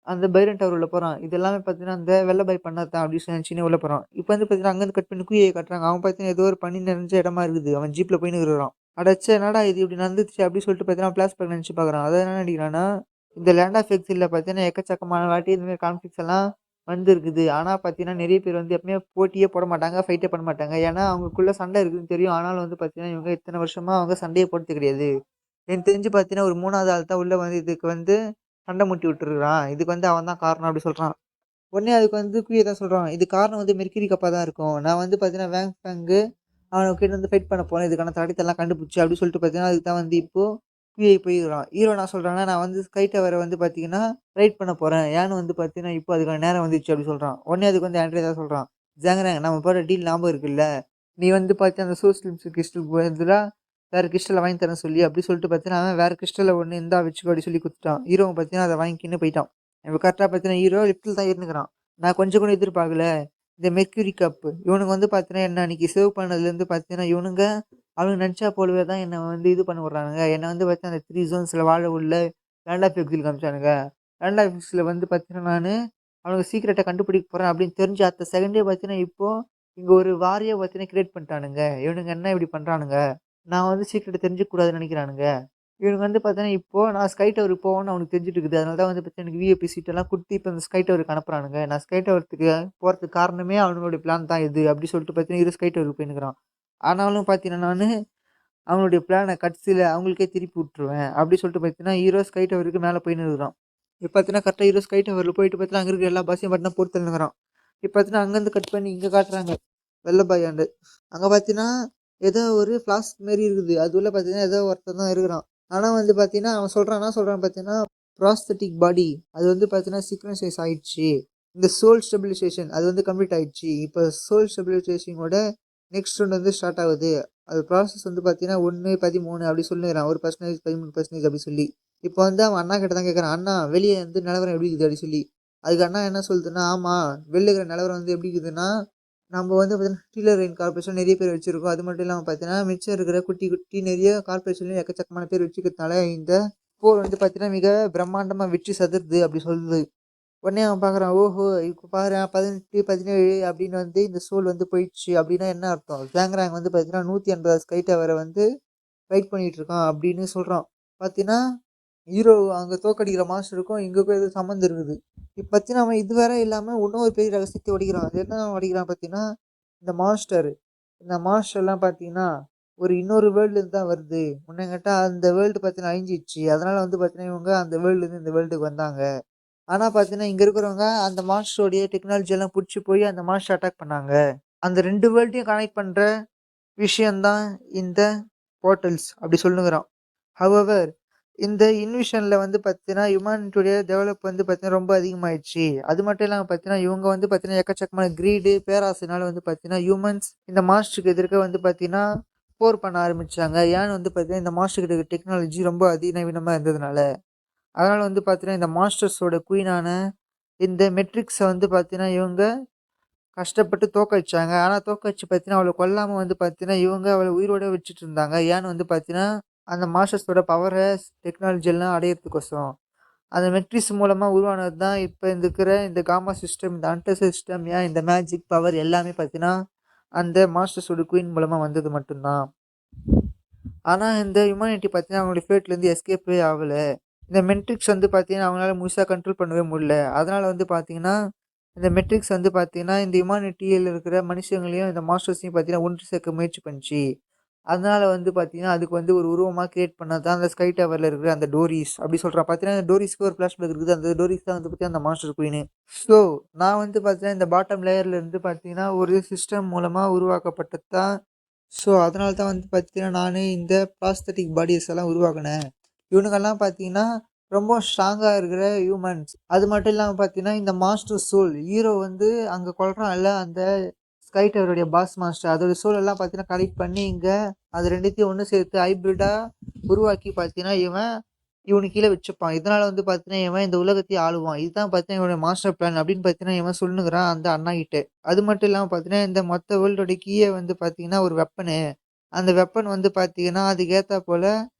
அந்த பைரன் டவர் உள்ள போறான். இது எல்லாமே பார்த்தீங்கன்னா, அந்த வெள்ள பாய் பண்ணது தான் அப்படின்னு சொல்லி நெனச்சுன்னே உள்ள போறான். இப்ப வந்து பார்த்தீங்கன்னா, அங்கருந்து கட் பண்ணி குயிய காட்டுறாங்க. அவன் பார்த்தீங்கன்னா, ஏதோ ஒரு பனி நிறைஞ்ச இடமா இருக்குது. அவன் ஜீப்ல போயின்னு இருக்கிறான். அடச்சே! என்னடா இது இப்படி நடந்துச்சு அப்படின்னு சொல்லிட்டு பார்த்தீங்கன்னா, ஃபிளாஷ்பேக் நெனச்சு பார்க்குறான். அத என்ன நெனைக்கிறான்னா, இந்த லேண்ட் ஆஃப் எக்ஸில்ல பார்த்தீங்கன்னா, எக்கச்சக்கமான வாட்டி இந்த மாரி கான்ஃப்ளிக்ட்ஸ் எல்லாம் வந்திருக்குது. ஆனா பார்த்தீங்கன்னா, நெறைய பேர் வந்து எப்பவுமே போட்டியே போட மாட்டாங்க. ஃபைட்டே பண்ண மாட்டாங்க. ஏன்னா, அவங்களுக்குள்ள சண்டை இருக்குதுன்னு தெரியும். ஆனாலும் வந்து பார்த்தீங்கன்னா, இவங்க இத்தன வருஷமா அவங்க சண்டையே போட்டது கிடையாது. எனக்கு தெரிஞ்சு பார்த்தீங்கன்னா, ஒரு 3வது ஆள் தான் உள்ள வந்து இதுக்கு வந்து சண்டை மூட்டி விட்டுருக்கான். இதுக்கு வந்து அவன் தான் காரணம் அப்படி சொல்றான். உடனே அதுக்கு வந்து குயியா தான் சொல்றான். இதுக்கு காரணம் வந்து மெர்க்குரி கப்பா தான் இருக்கும். நான் வந்து பார்த்தீங்கன்னா, வேங் ஃபேங்கு அவனுகிட்ட வந்து ஃபைட் பண்ண போனேன். இதுக்கான தடயத்தெல்லாம் கண்டுபிடிச்சு அப்படி சொல்லிட்டு பார்த்தீங்கன்னா, அதுக்கு தான் வந்து இப்போ QA போயிருக்கிறான். ஹீரோ என்ன சொல்றான்னா, நான் வந்து ஸ்கை டவர வந்து பார்த்தீங்கன்னா, ரைட் பண்ண போறேன். ஏன்னு வந்து பார்த்தீங்கன்னா, இப்போ அதுக்கான நேரம் வந்துருச்சு அப்படி சொல்றான். உடனே அதுக்கு வந்து ஆண்ட்ரே தான் சொல்றான். ஜாங்கராங் நம்ம போட்ட டீல் ஞாபகம் இருக்குல்ல? நீ வந்து பார்த்தீங்கன்னா, அந்த சோசியலிஸ்ட் கிறிஸ்டல் பதிலா வேற கிறிஸ்டல வாங்கி தரேன்னு சொல்லி அப்படி சொல்லிட்டு பார்த்தீங்கன்னா, அவன் வேற கிறிஸ்டல ஒண்ணு இந்தா வச்சுக்கோ அப்படி சொல்லி குடுத்துட்டான். ஹீரோவும் பார்த்தீங்கன்னா, அத வாங்கிக்கின்னு போயிட்டான். இப்ப கரெக்ட்டா பார்த்தீங்கன்னா, ஹீரோ லிஃப்ட்ல தான் ஏறினுக்குறான். நான் கொஞ்சம் கூட எதிர்பார்க்கல. இந்த மெர்க்குரி கப் இவனுங்க வந்து பார்த்தீங்கன்னா, என்ன அன்னைக்கு சேவ் பண்ணதுலேருந்து பார்த்தீங்கன்னா, இவனுங்க அவனுங்க நெனச்சா போலவே தான் என்ன வந்து இது பண்ண விடுறானுங்க. என்ன வந்து பார்த்தீங்கன்னா, அந்த 3 ஜோன்ஸ்ல வாழ உள்ள லேண்ட் ஆஃப் எக்ஸில் காமிச்சானுங்க. லேண்ட் ஆஃப் எக்ஸில்ல வந்து பார்த்தீங்கன்னா, நானு அவனுங்க சீக்ரெட்ட கண்டுபிடிக்க போறேன் அப்படின்னு தெரிஞ்சு அடுத்த செகண்டே பார்த்தீங்கன்னா, இப்போ இங்க ஒரு வாரையே பார்த்தீங்கன்னா கிரியேட் பண்ணிட்டானுங்க. இவனுங்க என்ன இப்படி பண்றானுங்க? நான் வந்து சீக்ரெட்ட தெரிஞ்சுக்க கூடாதுன்னு நெனைக்கிறானுங்க. இவனுங்க வந்து பார்த்தீங்கன்னா, இப்போ நான் ஸ்கை டவருக்கு போவேன்னு அவனுக்கு தெரிஞ்சுட்டு இருக்குது. அதனால தான் வந்து பார்த்தீங்கன்னா, எனக்கு விஐபி சீட்டெல்லாம் குடுத்து இப்ப இந்த ஸ்கை டவருக்கு அனுப்புறானுங்க. நான் ஸ்கை டவருக்கு போறதுக்கு காரணமே அவனுங்களுடைய பிளான் தான் இது. அப்படி சொல்லிட்டு பார்த்தீங்கன்னா, ஹீரோ ஸ்கை டவருக்கு போயின்னுக்குறான். ஆனாலும் பார்த்தீங்கன்னா, நானு அவனுடைய பிளான கடைசில அவங்களுக்கே திருப்பி விட்டுருவேன். அப்படி சொல்லிட்டு பார்த்தீங்கன்னா, ஹீரோ ஸ்கை டவருக்கு மேல போயின்னு இருக்கிறான். இப்ப பார்த்தீங்கன்னா, கரெக்ட்டா ஹீரோ ஸ்கை டவர்ல போயிட்டு பார்த்தீங்கன்னா, அங்க இருக்கிற எல்லா பாஸையும் பார்த்தீங்கன்னா போட்டு தள்ளினுக்குறான். இப்ப பார்த்தீங்கன்னா, அங்கருந்து கட் பண்ணி இங்க காட்டுறாங்க. வெள்ளபாயாண்டு. அங்க பார்த்தீங்கன்னா, ஏதோ ஒரு ஃப்ளாஸ்க் மாரி இருக்குது. அது உள்ள பார்த்தீங்கன்னா, ஏதோ ஒருத்தன் தான் இருக்கிறான். ஆனா வந்து பார்த்தீங்கன்னா, அவன் சொல்றான் என்ன சொல்றான் பார்த்தீங்கன்னா, ப்ராஸ்தெடிக் பாடி அது வந்து பார்த்தீங்கன்னா, சிங்க்ரனைஸ் ஆயிடுச்சு. இந்த சோல் ஸ்டெபிலைசேஷன் அது வந்து கம்ப்ளீட் ஆயிடுச்சு. இப்ப சோல் ஸ்டெபிலைசேஷனோட நெக்ஸ்ட் ரவுண்ட் வந்து ஸ்டார்ட் ஆகுது. அது ப்ராசஸ் வந்து பார்த்தீங்கன்னா, 1, 13 அப்படி சொல்லினுக்கிறான். 1% 13% அப்படி சொல்லி. இப்ப வந்து அவன் அண்ணா கிட்ட தான் கேட்கறான். "அண்ணா வெளிய வந்து நிலவரம் எப்படி இருக்குது?" அப்படி சொல்லி. அதுக்கு அண்ணா என்ன சொல்லுதுன்னா, "ஆமா, வெளில இருக்கிற நிலவரம் வந்து எப்படி இருக்குதுன்னா, நம்ம வந்து பார்த்தீங்கன்னா, ஸ்டீலர் ரெயின் கார்ப்பரேஷன் நெறைய பேர் வச்சிருக்கோம். அது மட்டும் இல்லாம பார்த்தீங்கன்னா, மிச்சம் இருக்கிற குட்டி, குட்டி நெறைய கார்ப்பரேஷன்லயும் எக்கச்சக்கமான பேர் வச்சுக்கிறதுனால, இந்த போர் வந்து பார்த்தீங்கன்னா, மிக பிரம்மாண்டமா வெற்றி சதுருது அப்படி சொல்லுது. உடனே அவன் பார்க்குறான், ஓஹோ! இப்ப பாரேன் 18, 17 அப்படின்னு வந்து இந்த சோல் வந்து போயிடுச்சு. அப்படின்னா என்ன அர்த்தம்? ஜாங்ராங் வந்து பார்த்தீங்கன்னா, 180 ஸ்கை டவர வந்து ஃபைட் பண்ணிட்டு இருக்கான் அப்படின்னு சொல்றான். பார்த்தீங்கன்னா, ஹீரோ அங்க தோற்கடிக்கிற மாஸ்டருக்கும் இங்கக்கும் ஏதோ சம்மந்தம் இருக்குது. இப்ப பார்த்தீங்கன்னா, அவன் இது வேற இல்லாம இன்னொரு பெரிய ரகசியத்த ஒடிக்கிறான். அது என்ன ஒடிக்கிறான் பார்த்தீங்கன்னா, இந்த மான்ஸ்டர். இந்த மாஸ்டர்லாம் பார்த்தீங்கன்னா, ஒரு இன்னொரு வேர்ல்டுலேருந்து தான் வருது. முன்ன கேட்டா அந்த வேர்ல்டு பார்த்தீங்கன்னா அழிஞ்சிருச்சு. அதனால வந்து பார்த்தீங்கன்னா, இவங்க அந்த வேர்ல்டுலேருந்து இந்த வேர்ல்டுக்கு வந்தாங்க. ஆனா பார்த்தீங்கன்னா, இங்க இருக்கிறவங்க அந்த மாஸ்டரோடைய டெக்னாலஜி எல்லாம் புடிச்சு போய் அந்த மாஸ்டர அட்டாக் பண்ணாங்க. அந்த 2 வேர்ல்டையும் கனெக்ட் பண்ற விஷயம் தான் இந்த போர்ட்டல்ஸ் அப்படி சொல்லுங்கிறான். ஹவெவர் இந்த இன்விஷன்ல வந்து பார்த்தீங்கன்னா, ஹியூமானிட்டியுடைய டெவலப் வந்து பார்த்தீங்கன்னா ரொம்ப அதிகமாயிடுச்சு. அது மட்டும் இல்லாம பார்த்தீங்கன்னா, இவங்க வந்து பார்த்தீங்கன்னா எக்கச்சக்கமான கிரீடு, பேராசைனால வந்து பார்த்தீங்கன்னா, ஹியூமன்ஸ் இந்த மாஸ்டருக்கு எதிர்க்க வந்து பார்த்தீங்கன்னா, போர் பண்ண ஆரம்பிச்சாங்க. ஏன்னு வந்து பார்த்தீங்கன்னா, இந்த மாஸ்டர் கிட்ட டெக்னாலஜி ரொம்ப அதிநவீனமா இருந்ததுனால. அதனால வந்து பார்த்தீங்கன்னா, இந்த மாஸ்டர்ஸோட குயினான இந்த மெட்ரிக்ஸ வந்து பார்த்தீங்கன்னா, இவங்க கஷ்டப்பட்டு தோற்கடிச்சாங்க. ஆனா தோற்கடிச்சு பார்த்தீங்கன்னா, அவள கொல்லாம வந்து பார்த்தீங்கன்னா, இவங்க அவள உயிரோட வச்சுட்டு இருந்தாங்க. ஏன்னு வந்து பார்த்தீங்கன்னா, அந்த மாஸ்டர்ஸோட பவர, டெக்னாலஜி எல்லாம் அடையறதுக்கோசரம். அந்த மெட்ரிக்ஸ் மூலமா உருவானது தான் இப்ப இருக்கிற இந்த காமா சிஸ்டம், இந்த அன்டர் சிஸ்டம், இந்த மேஜிக் பவர் எல்லாமே பார்த்தீங்கன்னா, அந்த மாஸ்டர்ஸோட குயின் மூலமா வந்தது மட்டும் தான். ஆனா இந்த ஹியூமானிட்டி பார்த்தீங்கன்னா, அவங்களுடைய ஃபேட்லேருந்து எஸ்கேப்பே ஆகல. இந்த மெட்ரிக்ஸ் வந்து பார்த்தீங்கன்னா, அவங்களால முழுசா கண்ட்ரோல் பண்ணவே முடியல. அதனால வந்து பார்த்தீங்கன்னா, இந்த மெட்ரிக்ஸ் வந்து பார்த்தீங்கன்னா, இந்த ஹியூமானிட்டியில இருக்கிற மனுஷங்களையும், இந்த மாஸ்டர்ஸையும் பார்த்தீங்கன்னா, ஒன்று சேர்க்க முயற்சி பண்ணுச்சு. அதனால வந்து பார்த்தீங்கன்னா, அதுக்கு வந்து ஒரு உருவமா கிரியேட் பண்ணது தான் அந்த ஸ்கை டவர்ல இருக்கிற அந்த டோரிஸ் அப்படி சொல்றான். பார்த்தீங்கன்னா, அந்த டோரிஸ்க்கு ஒரு ஃபிளாஷ்பேக் இருக்குது. அந்த டோரிஸ் தான் வந்து பார்த்தீங்கன்னா, அந்த மாஸ்டர் குயினு. ஸோ, நான் வந்து பார்த்தீங்கன்னா, இந்த பாட்டம் லேயர்ல இருந்து பார்த்தீங்கன்னா, ஒரு சிஸ்டம் மூலமா உருவாக்கப்பட்டது தான். ஸோ, அதனால தான் வந்து பார்த்தீங்கன்னா, நானு இந்த ப்ராஸ்தெடிக் பாடிஸ் எல்லாம் உருவாக்குனேன். இவனுங்கலாம் பார்த்தீங்கன்னா, ரொம்ப ஸ்ட்ராங்கா இருக்கிற ஹியூமன்ஸ். அது மட்டும் இல்லாம பார்த்தீங்கன்னா, இந்த மாஸ்டர் சோல் ஹீரோ வந்து அங்க கொல்றான்ல அந்த ஸ்கை டவருடைய பாஸ் மாஸ்டர் அதோட சோல் எல்லாம் பார்த்தீங்கன்னா, கலெக்ட் பண்ணி இங்க அது 2த்தையும் ஒண்ணு சேர்த்து ஹைபிரிட்டா உருவாக்கி பார்த்தீங்கன்னா, இவனுக்கு கீழ வச்சுப்பான். இதனால வந்து பார்த்தீங்கன்னா, இவன் இந்த உலகத்தையே ஆளுவான். இதுதான் பார்த்தீங்கன்னா, இவனுடைய மாஸ்டர் பிளான் அப்படின்னு பார்த்தீங்கன்னா, இவன் சொல்லுனுக்குறான் அந்த அண்ணாகிட்ட. அது மட்டும் இல்லாம பார்த்தீங்கன்னா, இந்த மொத்த வேர்ல்டோட கீய வந்து பார்த்தீங்கன்னா, ஒரு வெப்பனு. அந்த வெப்பன் வந்து பார்த்தீங்கன்னா, அதுக்கு ஏத்தாப்போல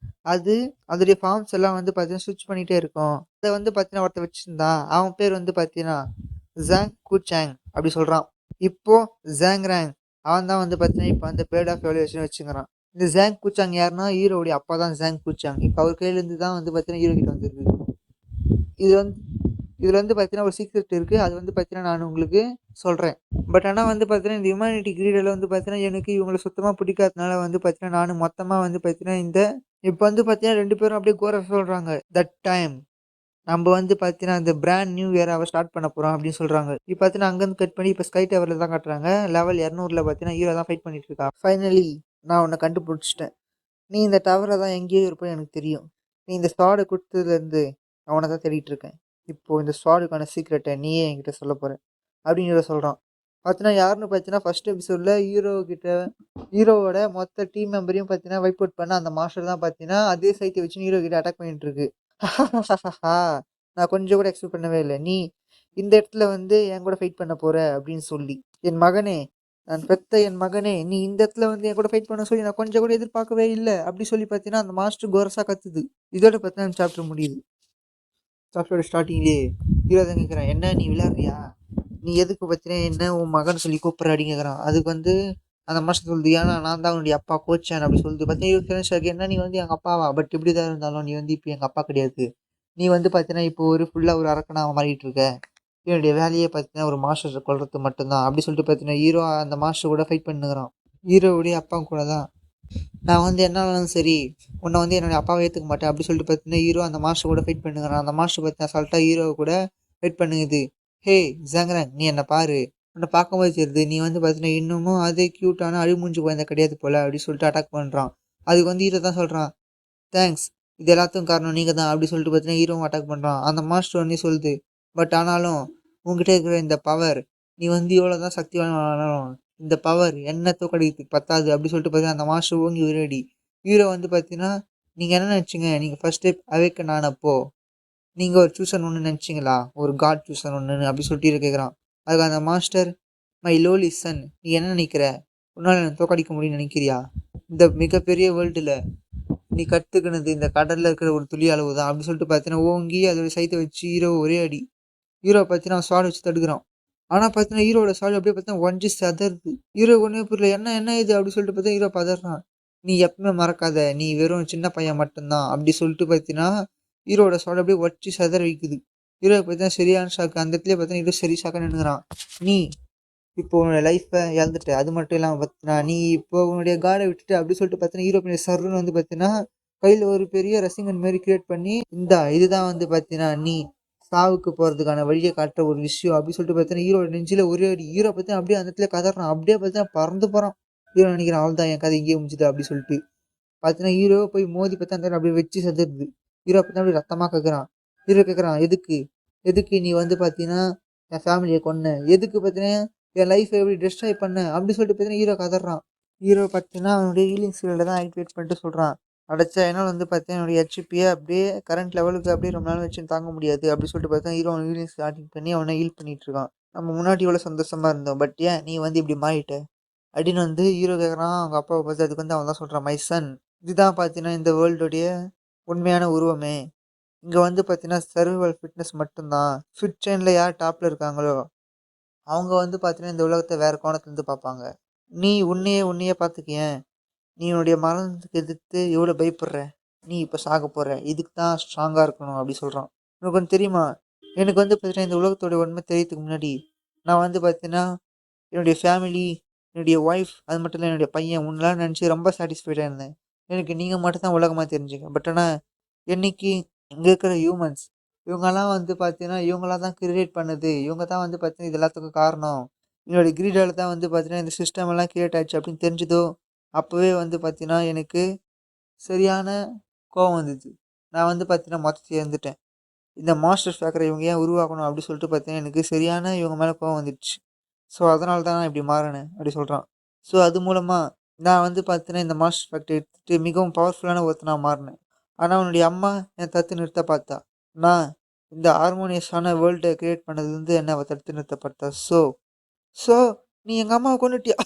அது அதோடைய ஃபார்ம்ஸ் எல்லாம் வந்து பார்த்தீங்கன்னா, ஸ்விட்ச் பண்ணிட்டே இருக்கும். அத வந்து பார்த்தீங்கன்னா, ஒருத்தன் வச்சிருந்தான். அவன் பேர் வந்து பார்த்தீங்கன்னா, ஜாங் கூச்சாங் அப்படி சொல்றான். இப்போ ஜாங்ராங் அவன் தான் வந்து பார்த்தீங்கன்னா, இப்ப அந்த பேர்ட் ஆஃப் எவல்யூஷன் வச்சுக்கிறான். இந்த ஜாங் கூச்சாங் யாருன்னா, ஹீரோவுடைய அப்பா தான் ஜாங் கூச்சாங். இப்ப அவர் கையிலேருந்து தான் வந்து பார்த்தீங்கன்னா, ஹீரோ கிட்ட வந்திருக்கு. இது வந்து இதுல வந்து பார்த்தீங்கன்னா, ஒரு சீக்ரெட் இருக்கு. அது வந்து பார்த்தீங்கன்னா, நான் உங்களுக்கு சொல்றேன். பட் ஆனா வந்து பார்த்தீங்கன்னா, இந்த ஹியூமானிட்டி கிரீடுல வந்து பார்த்தீங்கன்னா, எனக்கு இவங்கள சுத்தமா பிடிக்காதனால வந்து பார்த்தீங்கன்னா, நானும் மொத்தமா வந்து பார்த்தீங்கன்னா, இப்ப வந்து பார்த்தீங்கன்னா 2 பேரும் அப்படியே கோரா சொல்றாங்க. தட் டைம் நம்ப வந்து பார்த்தீங்கன்னா, இந்த பிராண்ட் நியூ இயராவ ஸ்டார்ட் பண்ண போறோம் அப்படின்னு சொல்றாங்க. இப்ப பார்த்தீங்கன்னா, அங்கருந்து கட் பண்ணி இப்ப ஸ்கை டவர்ல தான் காட்டுறாங்க. லெவல் 200ல பார்த்தீங்கன்னா, ஹீரோ தான் ஃபைட் பண்ணிட்டு இருக்கான். ஃபைனலி நான் உன்ன கண்டுபிடிச்சுட்டேன். நீ இந்த டவர தான் எங்கேயோ இருப்பன்னு எனக்கு தெரியும். நீ இந்த ஸ்வார்ட குடுத்ததுலருந்து நான் உன்ன தான் தேடிட்டு இருக்கேன். இப்போ இந்த ஸ்வாடுக்கான சீக்ரெட்ட நீயே என்கிட்ட சொல்லப் போற. அப்படின்னு ஹீரோ சொல்றான். பார்த்தீங்கன்னா யாருன்னு பார்த்தீங்கன்னா, ஃபர்ஸ்ட் எபிசோட்ல ஹீரோவோட மொத்த டீம் மெம்பரையும் பார்த்தீங்கன்னா, வைப் அவுட் பண்ண அந்த மாஸ்டர் தான் பார்த்தீங்கன்னா, அதே சைத்த வச்சு ஹீரோ கிட்ட அட்டாக் பண்ணிட்டு இருக்கு. நான் கொஞ்சம் கூட எக்ஸ்பெக்ட் பண்ணவே இல்ல. நீ இந்த இடத்துல வந்து என் கூட ஃபைட் பண்ண போற அப்படின்னு சொல்லி. என் மகனே, நான் பெத்த என் மகனே, நீ இந்த இடத்துல வந்து என் கூட ஃபைட் பண்ண சொல்லி நான் கொஞ்சம் கூட எதிர்பார்க்கவே இல்ல. அப்படி சொல்லி பார்த்தீங்கன்னா, அந்த மாஸ்டர் கோரஸா கத்துது. இதோட 10ஆம் சாப்டர் முடியுது. சாப்டரோட ஸ்டார்ட்டிங்லயே ஹீரோ தான் கேட்குறான், "என்ன நீ விளையாடுறியா? நீ எதுக்கு பார்த்தீங்கன்னா என்ன உன் மகன் சொல்லி கூப்பிடுற?" அப்படின்னு கேட்குறான். அதுக்கு வந்து அந்த மாஸ்டர் சொல்லுது, "ஏன்னா நான் தான் உன்னுடைய அப்பா கோச்சேன்" அப்படி சொல்லுது. பார்த்தீங்கன்னா, "என்ன நீ வந்து எங்க அப்பாவா? பட் இப்படி தான் இருந்தாலும் நீ வந்து இப்போ எங்க அப்பா கிடையாது. நீ வந்து பார்த்தீங்கன்னா, இப்போ ஒரு ஃபுல்லா ஒரு அரக்கனா மாறிட்டு இருக்க. என்னுடைய வேலையே பார்த்தீங்கன்னா, ஒரு மாஸ்டர கொல்றது மட்டும் தான்." அப்படி சொல்லிட்டு பார்த்தீங்கன்னா, ஹீரோ அந்த மாஸ்டர் கூட ஃபைட் பண்ணுகிறான். ஹீரோவுடைய அப்பா கூட தான். "நான் வந்து என்ன ஆனாலும் சரி, உன்ன வந்து என்னுடைய அப்பாவ ஏத்துக்க மாட்டேன்." அப்படி சொல்லிட்டு பார்த்தீங்கன்னா, ஹீரோ அந்த மாஸ்டர் கூட ஃபைட் பண்ணுகிறான். அந்த மாஸ்டர் பார்த்தீங்கன்னா, அசால்ட்டா ஹீரோ கூட ஃபைட் பண்ணுகுது. "ஹேய் ஜாங்கராங், நீ என்ன பாரு. உன்ன பார்க்கும்போது தெரியுது. நீ வந்து பார்த்தீங்கன்னா, இன்னமும் அதே கியூட்டான அழுமூஞ்சி குழந்தை கிடையாது போல." அப்படி சொல்லிட்டு அட்டாக் பண்றான். அதுக்கு வந்து ஹீரோ தான் சொல்றான், "தேங்க்ஸ். இது எல்லாத்துக்கும் காரணம் நீங்க தான்." அப்படி சொல்லிட்டு பார்த்தீங்கன்னா, ஹீரோவும் அட்டாக் பண்றான். அந்த மாஸ்டர் வந்து சொல்லுது, "பட் ஆனாலும் உன்கிட்ட இருக்கிற இந்த பவர், நீ வந்து எவ்வளோ தான் சக்திவானாலும் இந்த பவர் என்ன தோற்கடிக்கிறதுக்கு பத்தாது." அப்படி சொல்லிட்டு பார்த்தீங்கன்னா, அந்த மாஸ்டர் ஓங்கி ஒரு அடி. ஹீரோ வந்து பார்த்தீங்கன்னா, "நீங்க என்ன நெனச்சீங்க? நீங்க ஃபர்ஸ்ட் ஸ்டெப் அவேக்கன் ஆனப்போ, நீங்க ஒரு சூசன் ஒண்ணு நெனச்சீங்களா? ஒரு காட் சூசன் ஒண்ணுன்னு." அப்படி சொல்லிட்டு ஹீரோ கேட்குறான். அதுக்கு அந்த மாஸ்டர், "மை லோலி சன், நீ என்ன நெனைக்கிற? உன்னால என்ன தோற்கடிக்க முடியும்னு நெனைக்கிறியா? இந்த மிகப்பெரிய வேர்ல்டுல நீ கத்துக்கினது இந்த கடல்ல இருக்கிற ஒரு துளி அளவு தான்." அப்படி சொல்லிட்டு பார்த்தீங்கன்னா, ஓங்கி அதோட சைத்த வச்சு ஹீரோ ஒரே அடி. ஹீரோ பார்த்தீங்கன்னா, ஸ்வாட் வச்சு தடுக்குறான். ஆனா பார்த்தீங்கன்னா, ஹீரோவோட ஸ்வாட் அப்படியே பார்த்தீங்கன்னா உடைஞ்சு சிதறுது. ஹீரோக்கு ஒண்ணுமே புரியல. "என்ன என்ன இது?" அப்படி சொல்லிட்டு பார்த்தா ஹீரோ பதர்றான். "நீ எப்பவுமே மறக்காத. நீ வெறும் சின்ன பையன் மட்டும் தான்." அப்படி சொல்லிட்டு பார்த்தீங்கன்னா, ஹீரோவோட ஸ்வாட் அப்படியே உடைச்சு சிதற வைக்குது. ஹீரோவுக்கு பார்த்தீங்கன்னா சரியான ஷாக்கு. அந்த இடத்துலயே பார்த்தீங்கன்னா, ஹீரோ சரி ஷாக்கா நின்னுக்கிறான். "நீ இப்போ உன்னோட லைஃப்ப இழந்துட்ட. அது மட்டும் இல்லாம பார்த்தீங்கன்னா, நீ இப்போ உன்னுடைய காட விட்டுட்ட அப்டி சொல்லிட்டு பார்த்தீங்கன்னா, ஹீரோ பின்னாடி சர்ருன்னு வந்து பார்த்தீங்கன்னா, கையில ஒரு பெரிய ரசிகன் மாரி கிரியேட் பண்ணி, இந்தா இதுதான் வந்து பார்த்தீங்கன்னா, நீ சாவுக்கு போறதுக்கான வழிய காட்டுற ஒரு விஷயம் அப்டி சொல்லிட்டு பார்த்தீங்கன்னா, ஹீரோட நெஞ்சில ஒரே அடி. ஹீரோ பார்த்தீங்கன்னா, அப்டியே அந்த இடத்துல கதறான். அப்டியே பார்த்தீங்கன்னா பறந்து போறான். ஹீரோ நெனைக்கிறான் அவ்வளதான் என் கதை இங்கேயே முடிஞ்சுது அப்டி சொல்லிட்டு. பார்த்தீங்கன்னா, ஹீரோ போய் மோதி பார்த்தா அந்த இடம் அப்டியே வச்சு செதறுது. ஹீரோ பார்த்தா அப்டியே ரத்தமா கக்குறான். ஹீரோ கேட்குறான், "எதுக்கு? எதுக்கு நீ வந்து பார்த்தீங்கன்னா, என் ஃபேமிலிய கொன்ன? எதுக்கு பார்த்தீங்கன்னா, என் லைஃப எப்டி டெஸ்ட்ராய் பண்ண?" அப்டி சொல்லிட்டு பார்த்தீங்கன்னா, ஹீரோ கதர்றான். ஹீரோ பார்த்தீங்கன்னா, அவனுடைய ஹீலிங் ஸ்கில்ல தான் ஆக்டிவேட் பண்ணிட்டு சொல்றான். "அடச்சே! என்னால வந்து பார்த்தீங்கன்னா, என்னுடைய ஹெச்பிய அப்டியே கரண்ட் லெவலுக்கு அப்டியே ரொம்ப நாள் வச்சு தாங்க முடியாது." அப்டி சொல்லிட்டு பார்த்தா, ஹீரோ அவன் ஹீலிங் ஸ்கில் ஆக்டிவேட் பண்ணி அவன ஹீல் பண்ணிட்டு இருக்கான். "நம்ம முன்னாடி எவ்வளோ சந்தோஷமா இருந்தோம். பட் ஏன் நீ வந்து இப்டி மாறிட்ட?" அப்டின்னு வந்து ஹீரோ கேட்குறான். அவங்க அப்பாவ பார்த்து அதுக்கு வந்து அவன் தான் சொல்றான், "மை சன், இதுதான் பார்த்தீங்கன்னா இந்த வேர்ல்டுடைய உண்மையான உருவமே. இங்க வந்து பார்த்தீங்கன்னா, சர்வைவல் ஃபிட்னஸ் மட்டும் தான். ஃபிட் செயின்ல யார் டாப்ல இருக்காங்களோ, அவங்க வந்து பார்த்தீங்கன்னா, இந்த உலகத்த வேற கோணத்துலருந்து பார்ப்பாங்க. நீ உன்னையே பார்த்துக்கயேன். நீ உன்னுடைய மரணத்துக்கு எதிர்த்து எவ்வளோ பயப்படுற? நீ இப்ப சாகப் போற. இதுக்கு தான் ஸ்ட்ராங்கா இருக்கணும்." அப்டி சொல்றான். "உனக்கு ஒண்ணு தெரியுமா? எனக்கு வந்து பார்த்தீங்கன்னா, இந்த உலகத்தோட உண்மை தெரியறதுக்கு முன்னாடி, நான் வந்து பார்த்தீங்கன்னா என்னுடைய ஃபேமிலி, என்னுடைய ஒய்ஃப், அது மட்டும் இல்ல என்னுடைய பையன் இவனலாம் நெனச்சு ரொம்ப சாட்டிஸ்ஃபைடா இருந்தேன். எனக்கு நீங்க மட்டும் தான் உலகமா தெரிஞ்சீங்க. பட் ஆனா, இன்னைக்கு இங்க இருக்கிற ஹியூமன்ஸ், இவங்கலாம் வந்து பார்த்தீங்கன்னா, இவங்களா தான் கிரியேட் பண்ணது. இவங்க தான் வந்து பார்த்தீங்கன்னா, இது எல்லாத்துக்கும் காரணம். என்னோட கிரீடால தான் வந்து பார்த்தீங்கன்னா, இந்த சிஸ்டம் எல்லாம் கிரியேட் ஆச்சு அப்படின்னு தெரிஞ்சதோ, அப்பவே வந்து பார்த்தீங்கன்னா, எனக்கு சரியான கோவம் வந்துச்சு. நான் வந்து பார்த்தீங்கன்னா, மொத்தத்த இழந்துட்டேன். இந்த மாஸ்டர் ஃபேக்கர இவங்க ஏன் உருவாக்கணும் அப்படி சொல்லிட்டு பார்த்தீங்கன்னா, எனக்கு சரியான இவங்க மேல கோவம் வந்துடுச்சு. ஸோ, அதனால தான் நான் இப்படி மாறுனேன்." அப்படி சொல்றான். ஸோ, அது மூலமா நான் வந்து பார்த்தீங்கன்னா, இந்த மாஸ்டர் ஃபேக்டரி எடுத்துட்டு மிகவும் பவர்ஃபுல்லான ஒருத்தனா மாறுனேன். ஆனா, உன்னுடைய அம்மா என்ன தடுத்து நிறுத்த பார்த்தா. நான் இந்த ஹார்மோனியஸான வேர்ல்ட கிரியேட் பண்ணதுலருந்து என்ன அவ தடுத்து நிறுத்த பார்த்தா. ஸோ ஸோ நீ எங்க அம்மாவ கொன்னுட்டியா?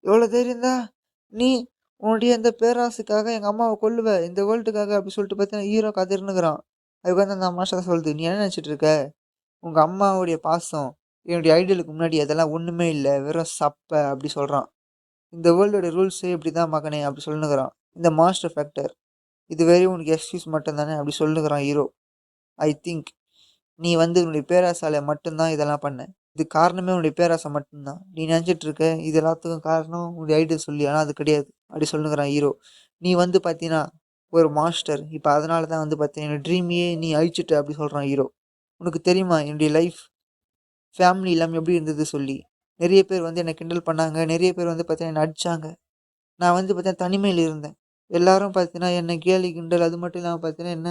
எவ்வளோ தைரியம் இருந்தா நீ உன்னுடைய இந்த பேராசைக்காக எங்க அம்மாவ கொல்லுவ. இந்த வேர்ல்டுக்காக அப்படி சொல்லிட்டு பார்த்தீங்கன்னா, ஹீரோ கதறினுக்கிறான். அதுக்கு வந்து அந்த மாஸ்டர் சொல்லுது, "நீ என்ன நெனச்சுட்டு இருக்க? உங்க அம்மாவுடைய பாசம், என்னுடைய ஐடியலுக்கு முன்னாடி அதெல்லாம் ஒண்ணுமே இல்ல. வெறும் சப்ப." அப்படி சொல்றான். "இந்த வேர்ல்டோட ரூல்ஸே இப்படிதான் மகனே." அப்படி சொல்லுனுக்குறான். இந்த மாஸ்டர் ஃபேக்டர். இது வெறும் உனக்கு எக்ஸ்கியூஸ் மட்டும் தானே அப்படி சொல்லுனுக்குறான் ஹீரோ. "ஐ திங்க் நீ வந்து உன்னுடைய பேராசால மட்டும் தான் இதெல்லாம் பண்ண. இதுக்கு காரணமே உன்னுடைய பேராசை மட்டும் தான். நீ நெனச்சிட்டு இருக்க இது எல்லாத்துக்கும் காரணம் உன்னுடைய ஐடியல் சொல்லி. ஆனா அது கிடையாது." அப்படி சொல்லுனுக்குறான் ஹீரோ. "நீ வந்து பார்த்தீன்னா, ஒரு மாஸ்டர். இப்ப அதனால தான் வந்து பார்த்தீன்னா, என்னோட ட்ரீமையே நீ அழிச்சுட்ட." அப்படி சொல்றான் ஹீரோ. "உனக்கு தெரியுமா என்னுடைய லைஃப் ஃபேமிலி இல்லாம எப்படி இருந்தது சொல்லி. நெறைய பேர் வந்து என்ன கிண்டல் பண்ணாங்க. நெறைய பேர் வந்து பார்த்தீங்கன்னா, என்ன அடிச்சாங்க. நான் வந்து பார்த்தீங்கன்னா, தனிமையில இருந்தேன். எல்லாரும் பார்த்தீங்கன்னா, என்ன கேலி, கிண்டல் அது மட்டும் இல்லாம பார்த்தீங்கன்னா, என்ன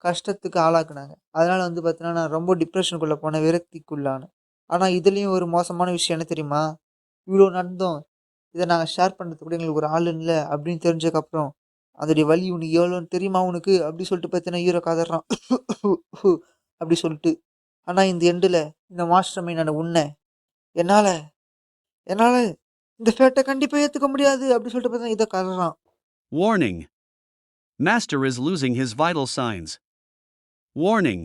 கஷ்டத்துக்கு ஆளாக்குனாங்க. அதனால வந்து பார்த்தீங்கன்னா, நான் ரொம்ப டிப்ரஷனுக்குள்ள போனேன். விரக்திக்குள்ளானேன். ஆனா இதுலயும் ஒரு மோசமான விஷயம் என்ன தெரியுமா? இவ்ளோ நடந்தும் இத நாங்க ஷேர் பண்றதுக்கு கூட எங்களுக்கு ஒரு ஆள் இல்ல அப்படின்னு தெரிஞ்சதுக்கப்புறம், அதோடைய வலி உனக்கு எவ்வளோன்னு தெரியுமா உனக்கு? அப்படி சொல்லிட்டு பார்த்தீங்கன்னா, ஹீரோ கதறான். அப்படி சொல்லிட்டு. ஆனா இந்த எண்டுல இந்த மாஸ்டர் மைண்டான உன்ன என்னால என்னால இந்த ஃபேட்ட கண்டிப்பா ஏத்துக்க முடியாது அப்படி சொல்லிட்டு பார்த்தா இத கதறான். Warning. Master is losing his vital signs. Warning.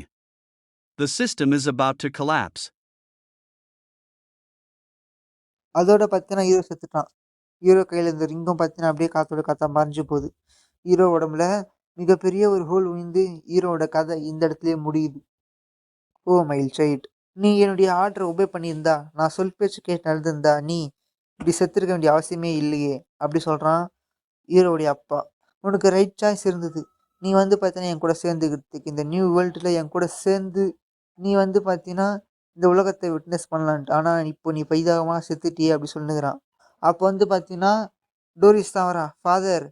The system is about to collapse. அதோட பார்த்தீங்கன்னா ஹீரோ செத்துட்டான். ஹீரோ கையில இருந்த ரிங்கும் பார்த்தீங்கன்னா அப்படியே காத்தோட காத்தா மறைஞ்சு போகுது. ஹீரோ உடம்புல மிகப்பெரிய ஒரு ஹோல் விழுந்து ஹீரோவோட கதை இந்த இடத்துலயே முடியுது. Oh my child! நீ என்னுடைய ஆர்டர ஒபே பண்ணியிருந்தா, நான் சொல் பேச்சு கேட்டு நடந்திருந்தா, நீ இப்படி செத்துருக்க வேண்டிய அவசியமே இல்லையே! அப்படி சொல்றான் ஹீரோவுடைய அப்பா. "உனக்கு ரைட் சாய்ஸ் இருந்தது. நீ வந்து பார்த்தீன்னா, என் கூட சேர்ந்துக்கிறதுக்கு. இந்த நியூ வேர்ல்டுல என் கூட சேர்ந்து, நீ வந்து பார்த்தீன்னா, இந்த உலகத்த விட்னஸ் பண்ணலான்ட்டு. ஆனா, இப்போ நீ பரிதாபமா செத்துட்டியே!" அப்படி சொல்லுனுக்குறான். அப்போ வந்து பார்த்தீங்கன்னா, டோரிஸ் தான் வரான். "ஃபாதர்,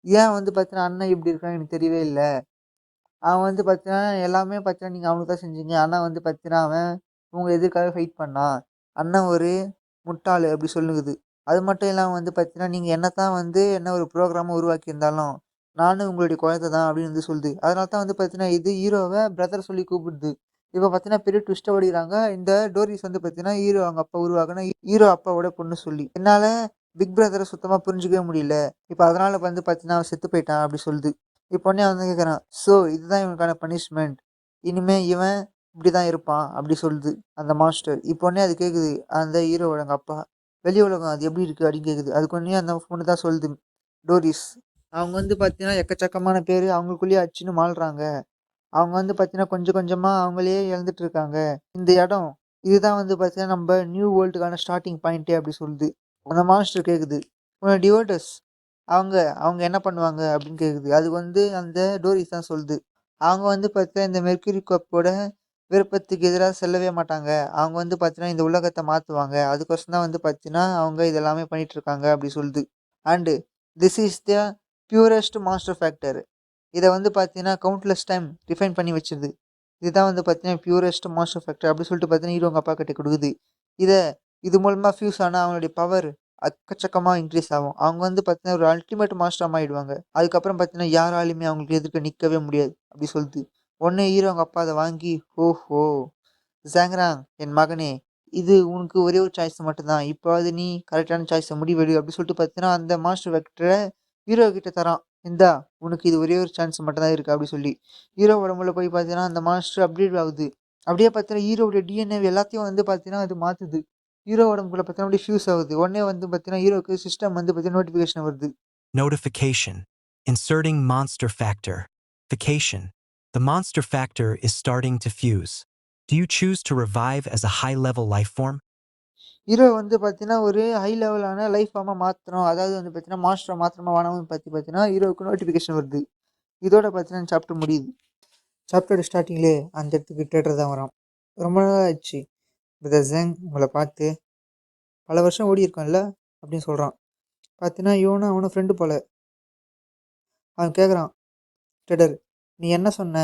ஏன் வந்து பார்த்தீங்கன்னா, அண்ணன் இப்படி இருக்கான்னு எனக்கு தெரியவே இல்ல. அவன் வந்து பார்த்தீங்கன்னா, எல்லாமே பார்த்தீங்கன்னா, நீங்க அவனுக்கு தான் செஞ்சீங்க. ஆனா வந்து பார்த்தீங்கன்னா, அவன் உங்க எதிர்க்காக ஃபைட் பண்ணான். அண்ணன் ஒரு முட்டாளு" அப்படி சொல்லுது. அது மட்டும் இல்லாம வந்து பார்த்தீங்கன்னா, நீங்க என்னத்தான் வந்து என்ன ஒரு புரோகிராம உருவாக்கியிருந்தாலும், நானும் உங்களுடைய குழந்தை தான் அப்படின்னு வந்து சொல்லுது. அதனால தான் வந்து பார்த்தீங்கன்னா, இது ஹீரோவ பிரதர் சொல்லி கூப்பிடுது. இப்ப பார்த்தீங்கன்னா, பெரிய ட்விஸ்ட்ட வடிக்கிறாங்க. இந்த டோரிஸ் வந்து பார்த்தீங்கன்னா, ஹீரோ அவங்க அப்பா உருவாக்குன ஹீரோ அப்பாவோட பொண்ணு சொல்லி. என்னால பிக் பிரதர சுத்தமா புரிஞ்சுக்கவே முடியல. இப்ப அதனால வந்து பார்த்தீங்கன்னா, அவன் செத்து போயிட்டான் அப்படி சொல்லுது. இப்ப உடனே அவன் வந்து கேட்குறான், "ஸோ இதுதான் இவனுக்கான பனிஷ்மென்ட். இனிமே இவன் இப்படிதான் இருப்பான்." அப்படி சொல்லுது அந்த மாஸ்டர். இப்ப உடனே அது கேட்குது அந்த ஹீரோவோட அவங்க அப்பா. "வெளி உலகம் அது எப்படி இருக்கு?" அப்படின்னு கேட்குது. அதுக்கு உடனே அந்த பொண்ணு தான் சொல்லுது, டோரிஸ். அவங்க வந்து பார்த்தீங்கன்னா, எக்கச்சக்கமான பேரு அவங்களுக்குள்ளேயே அடிச்சுன்னு மாள்றாங்க. அவங்க வந்து பார்த்தீங்கன்னா, கொஞ்சம் கொஞ்சமா அவங்களயே இழந்துட்டு இருக்காங்க. இந்த இடம் இதுதான் வந்து பார்த்தீங்கன்னா, நம்ம நியூ வேர்ல்டுக்கான ஸ்டார்ட்டிங் பாயிண்ட்டே அப்படி சொல்லுது. அந்த மான்ஸ்டர் கேட்குது. உன்னோட டிவோட்டர்ஸ் அவங்க அவங்க என்ன பண்ணுவாங்க அப்படின்னு கேட்குது. அது வந்து அந்த டோரிஸ் தான் சொல்லுது. அவங்க வந்து பார்த்தீங்கன்னா, இந்த மெர்க்குரி கப்போட விருப்பத்துக்கு எதிரா செல்லவே மாட்டாங்க. அவங்க வந்து பார்த்தீங்கன்னா, இந்த உலகத்த மாத்துவாங்க. அதுக்கோசரம் தான் வந்து பார்த்தீங்கன்னா, அவங்க இதெல்லாமே பண்ணிட்டு இருக்காங்க அப்படி சொல்லுது. And this is the purest master factor. இத வந்து பார்த்தீங்கன்னா, கவுண்ட்லெஸ் டைம் டிஃபைன் பண்ணி வச்சது. இதுதான் வந்து பார்த்தீங்கன்னா, பியூரஸ்ட் மாஸ்டர் ஃபேக்டர் அப்படி சொல்லிட்டு பார்த்தீங்கன்னா, ஹீரோ அவங்க அப்பா கிட்ட குடுக்குது. இத இது மூலமா ஃபியூஸ் ஆனா அவங்களுடைய பவர் எக்கச்சக்கமா இன்க்ரீஸ் ஆகும். அவங்க வந்து பார்த்தீங்கன்னா, ஒரு அல்டிமேட் மாஸ்டரா மாறிடுவாங்க. அதுக்கப்புறம் பார்த்தீங்கன்னா, யாராலயுமே அவங்களுக்கு எதிர்க்க நிக்கவே முடியாது அப்படி சொல்லுது. உடனே ஹீரோ அவங்க அப்பா அத வாங்கி, "ஓஹோ! ஜாங்ராங் என் மகனே! இது உனக்கு ஒரே ஒரு சாய்ஸ் மட்டும் தான். இப்பவாவது நீ கரெக்ட்டான சாய்ஸ முடிவெடு" அப்படி சொல்லிட்டு பார்த்தீங்கன்னா, அந்த மாஸ்டர் வெக்டர ஹீரோ கிட்ட தரான். "இந்தா உனக்கு இது ஒரே ஒரு சான்ஸ் மட்டும் தான் இருக்கு" அப்படி சொல்லி. ஹீரோ உடம்புல போய் பார்த்தீங்கன்னா, அந்த மாஸ்டர் அப்டேட் ஆகுது. அப்படியே பார்த்தீங்கன்னா, ஹீரோவுடைய டிஎன்ஏ எல்லாத்தையும் வந்து பார்த்தீங்கன்னா, அது மாத்துது. ஹீரோ உடம்புக்குள்ள பார்த்தீங்கன்னா, அப்படியே ஃபியூஸ் ஆகுது. உடனே வந்து பார்த்தீங்கன்னா, ஹீரோக்கு சிஸ்டம் வந்து பார்த்தீங்கன்னா, நோட்டிஃபிகேஷன் வருது. Notification. Inserting monster factor. Fication. The monster factor is starting to fuse. Do you choose to revive as a high-level life form? Hero வந்து பார்த்தீங்கன்னா, ஒரு ஹை லெவலான லைஃப் ஃபார்மா மாத்தணும். அதாவது வந்து பார்த்தீங்கன்னா, மாஸ்டரா மாத்தணுமா வேணாமான்னு பார்த்தீங்கன்னா, ஹீரோவுக்கு நோட்டிஃபிகேஷன் வருது. இதோட பார்த்தீங்கன்னா, சாப்டர் முடியுது. சாப்டரோட ஸ்டார்ட்டிங்லயே அந்த இடத்துக்கு ட்ரேடர் தான் வரான். ரொம்ப நாள் ஆச்சு. பிரதர் ஜாங் உங்கள பார்த்து. பல வருஷம் ஓடியிருக்கோம்ல அப்படின்னு சொல்றான். பார்த்தீங்கன்னா, இவனும் அவனும் ஃப்ரெண்டு போல. அவன் கேட்குறான், ட்ரேடர் நீ என்ன சொன்ன?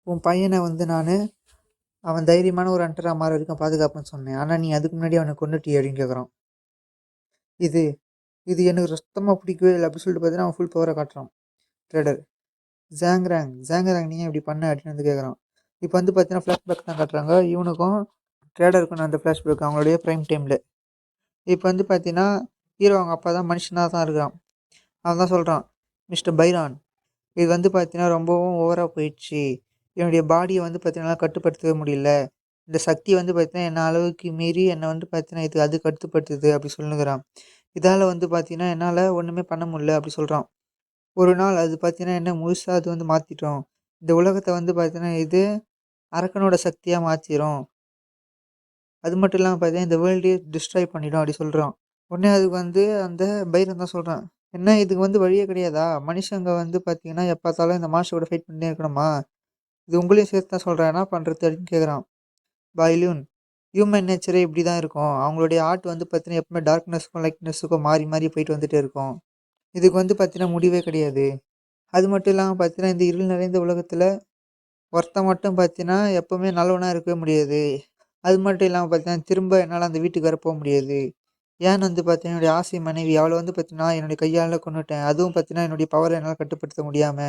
உன் பையன வந்து நானு அவன் தைரியமான ஒரு ஹண்டரா மாற வரைக்கும் பாதுகாப்புன்னு சொன்னேன். ஆனா நீ அதுக்கு முன்னாடி அவன கொன்னுட்டியே அப்படின்னு கேட்குறான். இது இது எனக்கு சுத்தமா பிடிக்கவே இல்ல அப்படின்னு சொல்லிட்டு பார்த்தீங்கன்னா, அவன் ஃபுல் பவர காட்டுறான். ட்ரேடர் ஜாங்ராங் நீ ஏன் இப்படி பண்ண? அப்படின்னு வந்து கேட்குறான். இப்போ வந்து பார்த்தீங்கன்னா, ஃப்ளாஷ்பேக் தான் காட்டுறாங்க. இவனுக்கும் ட்ரேடருக்கும் அந்த ஃப்ளாஷ்பேக் அவங்களுடைய பிரைம் டைம்ல. இப்போ வந்து பார்த்தீங்கன்னா, ஹீரோ அவங்க அப்பா தான் மனுஷனா தான் இருக்கிறான். அவன் தான் சொல்றான், மிஸ்டர் பைரான் இது வந்து பார்த்தீங்கன்னா, ரொம்பவும் ஓவரா போயிடுச்சு. என்னுடைய பாடிய வந்து பார்த்தீங்கன்னா, என்னால கட்டுப்படுத்தவே முடியல. இந்த சக்தி வந்து பார்த்தீங்கன்னா, என்ன அளவுக்கு மீறி என்ன வந்து பார்த்தீங்கன்னா, இது அது கட்டுப்படுத்துது அப்படி சொல்லுனுக்கிறான். இதால வந்து பார்த்தீங்கன்னா, என்னால ஒண்ணுமே பண்ண முடியல அப்படி சொல்றான். ஒரு நாள் அது பார்த்தீங்கன்னா, என்ன முழுசா அது வந்து மாத்திடும். இந்த உலகத்த வந்து பார்த்தீங்கன்னா, இது அரக்கனோட சக்தியா மாத்திரும். அது மட்டும் இல்லாம பார்த்தீங்கன்னா, இந்த வேர்ல்டயே டிஸ்ட்ராய் பண்ணிடும் அப்படி சொல்றான். உடனே அதுக்கு வந்து அந்த பைரன் தான் சொல்றான். என்ன இதுக்கு வந்து வழியே கிடையாதா? மனுஷங்க வந்து பார்த்தீங்கன்னா, எப்ப பார்த்தாலும் இந்த மாஸ்டர் கூட ஃபைட் பண்ணிட்டே இருக்கணுமா? இது உங்களையும் சேர்த்து தான் சொல்றேன். என்ன பண்றது? அப்படின்னு கேட்குறான். பைலூன் ஹியூமன் நேச்சரே இப்படி தான் இருக்கும். அவங்களுடைய ஆர்ட் வந்து பார்த்தீங்கன்னா, எப்பவுமே டார்க்னஸ்க்கும், லைட்னஸுக்கும் மாறி மாறி போயிட்டு வந்துட்டே இருக்கும். இதுக்கு வந்து பார்த்தீங்கன்னா, முடிவே கிடையாது. அது மட்டும் இல்லாம பார்த்தீங்கன்னா, இந்த இருள் நிறைந்த உலகத்துல ஒருத்தன் மட்டும் பார்த்தீங்கன்னா, எப்பவுமே நல்லவனா இருக்கவே முடியாது. அது மட்டும் இல்லாம பார்த்தீங்கன்னா, திரும்ப என்னால அந்த வீட்டுக்கு வேற முடியாது. ஏன்னு வந்து பார்த்தீங்கன்னா, என்னுடைய ஆசை மனைவி அவள வந்து பார்த்தீங்கன்னா, என்னுடைய கையால கொன்னுட்டேன். அதுவும் பார்த்தீங்கன்னா, என்னுடைய பவர என்னால கட்டுப்படுத்த முடியாம.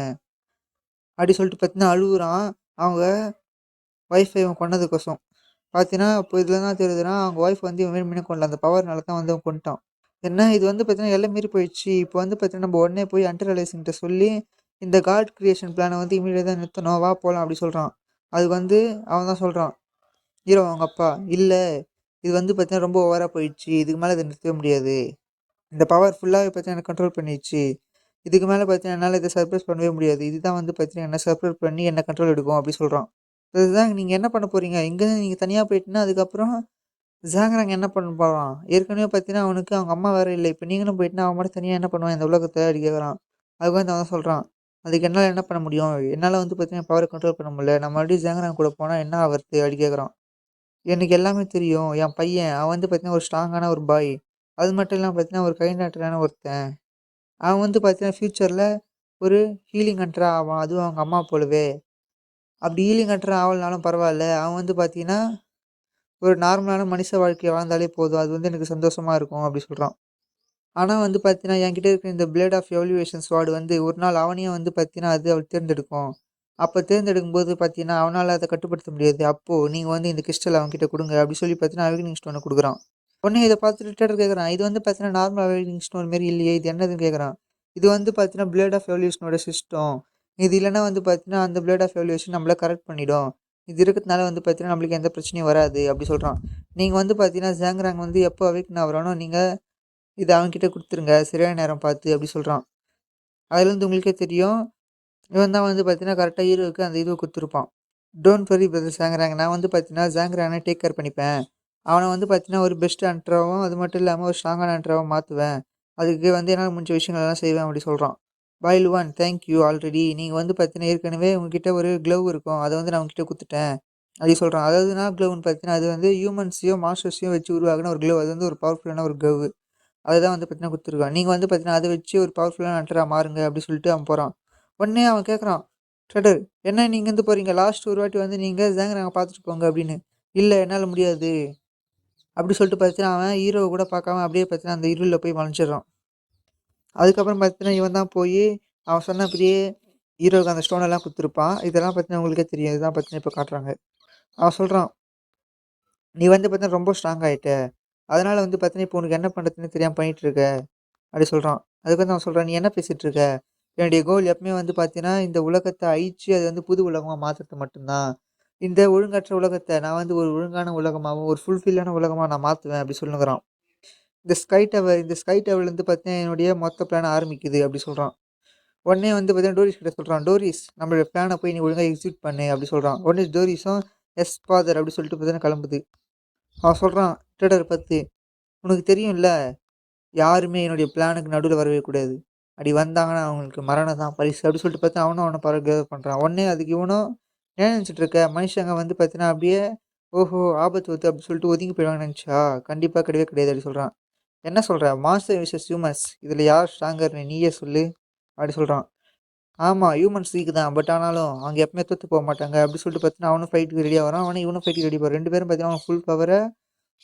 அப்படி சொல்லிட்டு பார்த்தீங்கன்னா, அழுவுறான். அவங்க ஒய்ஃப இவன் கொன்னதுக்கோசம். பார்த்தீங்கன்னா, அப்போ இதுல என்ன தெரியுதுன்னா, அவங்க ஒய்ஃப் வந்து இவன் வேணும்னே கொல்லல. அந்த பவர்னால தான் வந்து அவன் கொன்ட்டான். என்ன இது வந்து பார்த்தீங்கன்னா, எல்லை மீறி போயிடுச்சு. இப்போ வந்து பார்த்தீங்கன்னா, நம்ம உடனே போய் ஹண்டர் அலைசன்ட்ட சொல்லி, இந்த காட் கிரியேஷன் பிளான வந்து இம்மீடியட்டா நிறுத்தணும். வா போலாம் அப்படி சொல்றான். அதுக்கு வந்து அவன் தான் சொல்றான். ஹீரோ அவங்க அப்பா, "இல்ல இது வந்து பார்த்தீங்கன்னா, ரொம்ப ஓவரா போயிடுச்சு. இதுக்கு மேல இத நிறுத்தவே முடியாது. இந்த பவர் ஃபுல்லாவே பார்த்தீங்கன்னா, என்ன கண்ட்ரோல் பண்ணிருச்சு. இதுக்கு மேல பார்த்தீங்கன்னா, என்னால இத சர்ப்ரைஸ் பண்ணவே முடியாது. இதுதான் வந்து பார்த்தீங்கன்னா, என்ன சர்ப்ரைஸ் பண்ணி என்ன கண்ட்ரோல் எடுக்கும்." அப்படி சொல்றான். அதுதான் நீங்க என்ன பண்ண போறீங்க? இங்கேருந்து நீங்க தனியா போயிட்டீங்கன்னா, அதுக்கப்புறம் ஜாங்கராங்க என்ன பண்ண போறான்? ஏற்கனவே பார்த்தீங்கன்னா, அவனுக்கு அவங்க அம்மா வேற இல்ல. இப்ப நீங்களும் போயிட்டீங்கன்னா, அவன் மட்டும் தனியா என்ன பண்ணுவான் இந்த உலகத்த? அப்படி கேட்குறான். அதுக்கு வந்து அவன் சொல்றான். அதுக்கு என்னால என்ன பண்ண முடியும்? என்னால வந்து பார்த்தீங்கன்னா, பவர கண்ட்ரோல் பண்ண முடியல. நான் மறுபடியும் ஜாங்கராங் கூட போனா என்ன ஆவறது? அப்படி கேட்குறான். எனக்கு எல்லாமே தெரியும். என் பையன், அவன் வந்து பார்த்தீங்கன்னா, ஒரு ஸ்ட்ராங்கான ஒரு பாய். அது மட்டும் இல்லாம பார்த்தீங்கன்னா, ஒரு கைண்ட் ஹார்ட்டடான ஒருத்தன். அவன் வந்து பார்த்தீங்கன்னா, ஃபியூச்சர்ல ஒரு ஹீலிங் ஹண்டரா ஆவான். அதுவும் அவங்க அம்மா போலவே. அப்படி ஹீலிங் ஹண்டரா ஆவலனாலும் பரவால்ல. அவன் வந்து பார்த்தீங்கன்னா, ஒரு நார்மலான மனுஷ வாழ்க்கைய வாழ்ந்தாலே போதும். அது வந்து எனக்கு சந்தோஷமா இருக்கும் அப்படி சொல்றான். ஆனா வந்து பார்த்தீங்கன்னா, என்கிட்ட இருக்கிற இந்த பிளேட் ஆஃப் எவல்யூஷன் ஸ்வாட் வந்து ஒரு நாள் அவனையும் வந்து பார்த்தீங்கன்னா, அது அவள் தேர்ந்தெடுக்கும். அப்ப தேர்ந்தெடுக்கும்போது பார்த்தீங்கன்னா, அவனால அத கட்டுப்படுத்த முடியாது. அப்போ நீங்க வந்து இந்த கிறிஸ்டல் அவன்கிட்ட குடுங்க அப்படி சொல்லி பார்த்தீங்கன்னா, அவேகனிங் ஸ்டோன குடுக்குறான். உடனே இத பார்த்துட்டு ரிட்டர்டர் கேட்குறான். இது வந்து பார்த்தீங்கன்னா, நார்மல் அவேகனிங் ஸ்டோன் மாரி இல்லையே! இது என்னதுன்னு கேட்குறான். இது வந்து பார்த்தீங்கன்னா, பிளேட் ஆஃப் எவல்யூஷனோட சிஸ்டம். இது இல்லன்னா வந்து பார்த்தீங்கன்னா, அந்த பிளேட் ஆஃப் எவல்யூஷன் நம்மள கரெக்ட் பண்ணிடும். இது இருக்கிறதுனால வந்து பார்த்தீங்கன்னா, நம்மளுக்கு எந்த பிரச்சனையும் வராது அப்படி சொல்றான். நீங்க வந்து பார்த்தீங்கன்னா, ஜாங்ராங் வந்து எப்போ அவேக்கன் ஆகுறானோ, நீங்க இத அவன்கிட்ட குடுத்துருங்க. சரியான நேரம் பார்த்து அப்டி சொல்றான். அதுலேருந்து உங்களுக்கே தெரியும். இவன் தான் வந்து பார்த்தீங்கன்னா, கரெக்ட்டா ஹீரோவுக்கு அந்த இதுவ குடுத்துருப்பான். Don't worry brother ஜாங்ராங். நான் வந்து பார்த்தீங்கன்னா, ஜாங்ராங்கை டேக் கேர் பண்ணிப்பேன். அவன வந்து பார்த்தீங்கன்னா, ஒரு பெஸ்ட் ஹண்டராவும், அது மட்டும் இல்லாம ஒரு ஸ்ட்ராங்கான ஹண்டராவும் மாத்துவேன். அதுக்கு வந்து என்னால முடிஞ்ச விஷயங்கள் எல்லாம் செய்வேன் அப்படி சொல்றான். Boil 1 thank you already. நீங்க வந்து பார்த்தீங்கன்னா, ஏற்கனவே உங்ககிட்ட ஒரு க்ளவ் இருக்கும். அத வந்து நான் உங்ககிட்ட குடுத்துட்டேன். அப்படி சொல்றான். அதாவது என்ன க்ளவ்ன்னு பார்த்தீங்கன்னா, அது வந்து ஹியூமன்ஸையும், மான்ஸ்டர்ஸையும் வச்சு உருவாகுன ஒரு க்ளவ். அது வந்து ஒரு பவர்ஃபுல்லான ஒரு க்ளவ். அதுதான் வந்து பார்த்தீங்கன்னா குடுத்துருக்கான். நீங்க வந்து பார்த்தீங்கன்னா, அத வச்சு ஒரு பவர்ஃபுல்லான ஹண்டரா மாறுங்க அப்படி சொல்லிட்டு அவன் போறான். உடனே அவன் கேட்கறான், ட்ரெடர் என்ன நீங்க இங்கேருந்து போறீங்க? லாஸ்ட் ஒரு வாட்டி வந்து நீங்க ஜாங்கராங்க பார்த்துட்டு போங்க அப்படின்னு. இல்ல என்னால முடியாது. அப்படி சொல்லிட்டு பார்த்தீங்கன்னா, அவன் ஹீரோவ கூட பார்க்காம அப்படியே பார்த்தீங்கன்னா, அந்த இருள்ல போய் மறைஞ்சிடுறான். அதுக்கப்புறம் பார்த்தீங்கன்னா, இவன் தான் போயி அவன் சொன்னபடியே ஹீரோவுக்கு அந்த ஸ்டோன் எல்லாம் குடுத்துருப்பான். இதெல்லாம் பார்த்தீங்கன்னா உங்களுக்கே தெரியும். இதுதான் பார்த்தீங்கன்னா இப்ப காட்டுறாங்க. அவன் சொல்றான், "நீ வந்து பார்த்தீங்கன்னா ரொம்ப ஸ்ட்ராங் ஆயிட்ட. அதனால வந்து பார்த்தீங்கன்னா, இப்போ உனக்கு என்ன பண்றதுன்னு தெரியாம பண்ணிட்டு இருக்க." அப்படி சொல்றான். அதுக்கு வந்து அவன் சொல்றான், "நீ என்ன பேசிட்டு இருக்க? என்னுடைய கோல் எப்பவுமே வந்து பார்த்தீங்கன்னா, இந்த உலகத்த அழிச்சு அது வந்து புது உலகமா மாத்துறது மட்டும் தான். இந்த ஒழுங்கற்ற உலகத்த நான் வந்து ஒரு ஒழுங்கான உலகமாவும், ஒரு ஃபுல்ஃபில்லான உலகமா நான் மாத்துவேன்." அப்படி சொல்லுகிறான். இந்த ஸ்கை டவர்லேருந்து பார்த்தீங்கன்னா, என்னுடைய மொத்த பிளான் ஆரம்பிக்குது." அப்படி சொல்றான். உடனே வந்து பார்த்தீங்கன்னா, டோரிஸ் கிட்ட சொல்றான். "டோரிஸ் நம்மளுடைய பிளான போய் நீ ஒழுங்கா எக்ஸிக்யூட் பண்ணு." அப்படி சொல்றான். உடனே டோரிஸும், "எஸ் ஃபாதர்" அப்படி சொல்லிட்டு பார்த்தீங்கன்னா கிளம்புது. அவன் சொல்றான் ட்ரேடர பார்த்து, "உனக்கு தெரியும்ல யாருமே என்னுடைய பிளானுக்கு நடுவுல வரவே கூடாது. அப்படி வந்தாங்கன்னா அவங்களுக்கு மரணம் தான் பரிசு." அப்படி சொல்லிட்டு பார்த்தா அவனும் அவன கேர் பண்றான். உடனே அதுக்கு இவனும் என்ன நினைச்சுட்டு இருக்க? மனுஷங்க வந்து பார்த்தீங்கன்னா அப்படியே ஓஹோ! ஆபத்து வருது அப்படி சொல்லிட்டு ஒதுங்கி போயிடுவாங்கன்னு நினைச்சியா? கண்டிப்பா கிடையவே கிடையாது அப்படி சொல்றான். என்ன சொல்ற? மான்ஸ்டர் விசஸ் ஹியூமன்ஸ் இதுல யார் ஸ்ட்ராங்கர்ன்னு நீயே சொல்லு. அப்படி சொல்றான். ஆமா ஹியூமன்ஸ் வீக் தான். பட் ஆனாலும் அவங்க எப்பவுமே தோத்து போக மாட்டாங்க. அப்படி சொல்லிட்டு பார்த்தீங்கன்னா அவனும் ஃபைட்டுக்கு ரெடியா வரான். இவனும் ஃபைட்டுக்கு ரெடி போறான். 2 பேரும் பார்த்தீங்கன்னா ஃபுல் பவர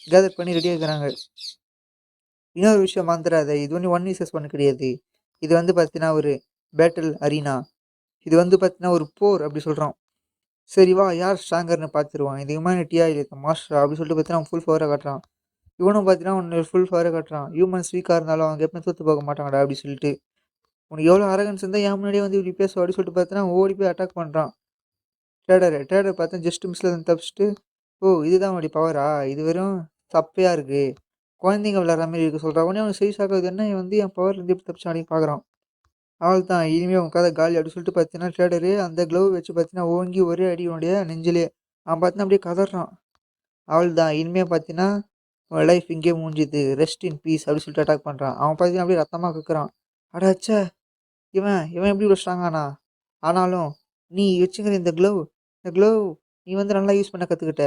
கேதர் பண்ணி ரெடியா இருக்கிறாங்க. இன்னொரு விஷயம் மறந்துறாத. இது வந்து 1 விசஸ் 1 கிடையாது. இது வந்து பார்த்தீங்கன்னா, ஒரு பேட்டில் அரீனா. இது வந்து பார்த்தீங்கன்னா, ஒரு போர் அப்படி சொல்றான். சரி வா யார் ஸ்ட்ராங்கர்ன்னு பார்த்துருவான். இது ஹியூமானிட்டியா இல்ல இந்த மாஸ்டரா அப்படி சொல்லிட்டு பார்த்தீங்கன்னா, அவன் ஃபுல் பவர காட்டுறான். இவனும் பார்த்தீங்கன்னா, அவனோட ஃபுல் பவர காட்டுறான். ஹியூமன்ஸ் வீக்கா இருந்தாலும் அவங்க எப்பவுமே தோத்து போக மாட்டாங்கடா அப்படி சொல்லிட்டு. உனக்கு எவ்வளோ அரகன்ஸ் இருந்தா என் முன்னாடியே வந்து இப்படி பேசுவ அப்படி சொல்லிட்டு பார்த்தீங்கன்னா, ஓடி போய் அட்டாக் பண்றான். ட்ரேடர் பார்த்தா ஜஸ்ட் மிஸ்ல இருந்து தப்பிச்சுட்டு, ஓ! இதுதான் உன்னுடைய பவரா? இது வெறும் சப்பையா இருக்கு. குழந்தைங்க விளையாடுற மாரி இருக்கு சொல்றான். உடனே அவனுக்கு சரி ஷாக் ஆகுது. என்ன இவன் வந்து என் பவர்லேருந்து எப்படி தப்பிச்சான் அப்படின்னு பார்க்குறான். அவ்வளதான் இனிமே உன் கதை காலி அப்படி சொல்லிட்டு பார்த்தீங்கன்னா, ட்ரேடரு அந்த க்ளோவ் வச்சு பார்த்தீங்கன்னா, ஓங்கி ஒரே அடி இவனுடைய நெஞ்சிலே. அவன் பார்த்தீங்கன்னா அப்படியே கதறான். அவ்வளதான் இனிமே பார்த்தீங்கன்னா, உன் லைஃப் இங்கேயே முடிஞ்சுது. ரெஸ்ட் இன் பீஸ் அப்படி சொல்லிட்டு அட்டாக் பண்றான். அவன் பார்த்தீங்கன்னா அப்படியே ரத்தமா கக்குறான். அட ச்சே! இவன் எப்படி இவ்வளோ ஸ்ட்ராங் ஆனான்? ஆனாலும் நீ வச்சுக்கிற இந்த க்ளோவ் நீ வந்து நல்லா யூஸ் பண்ண கத்துக்கிட்ட.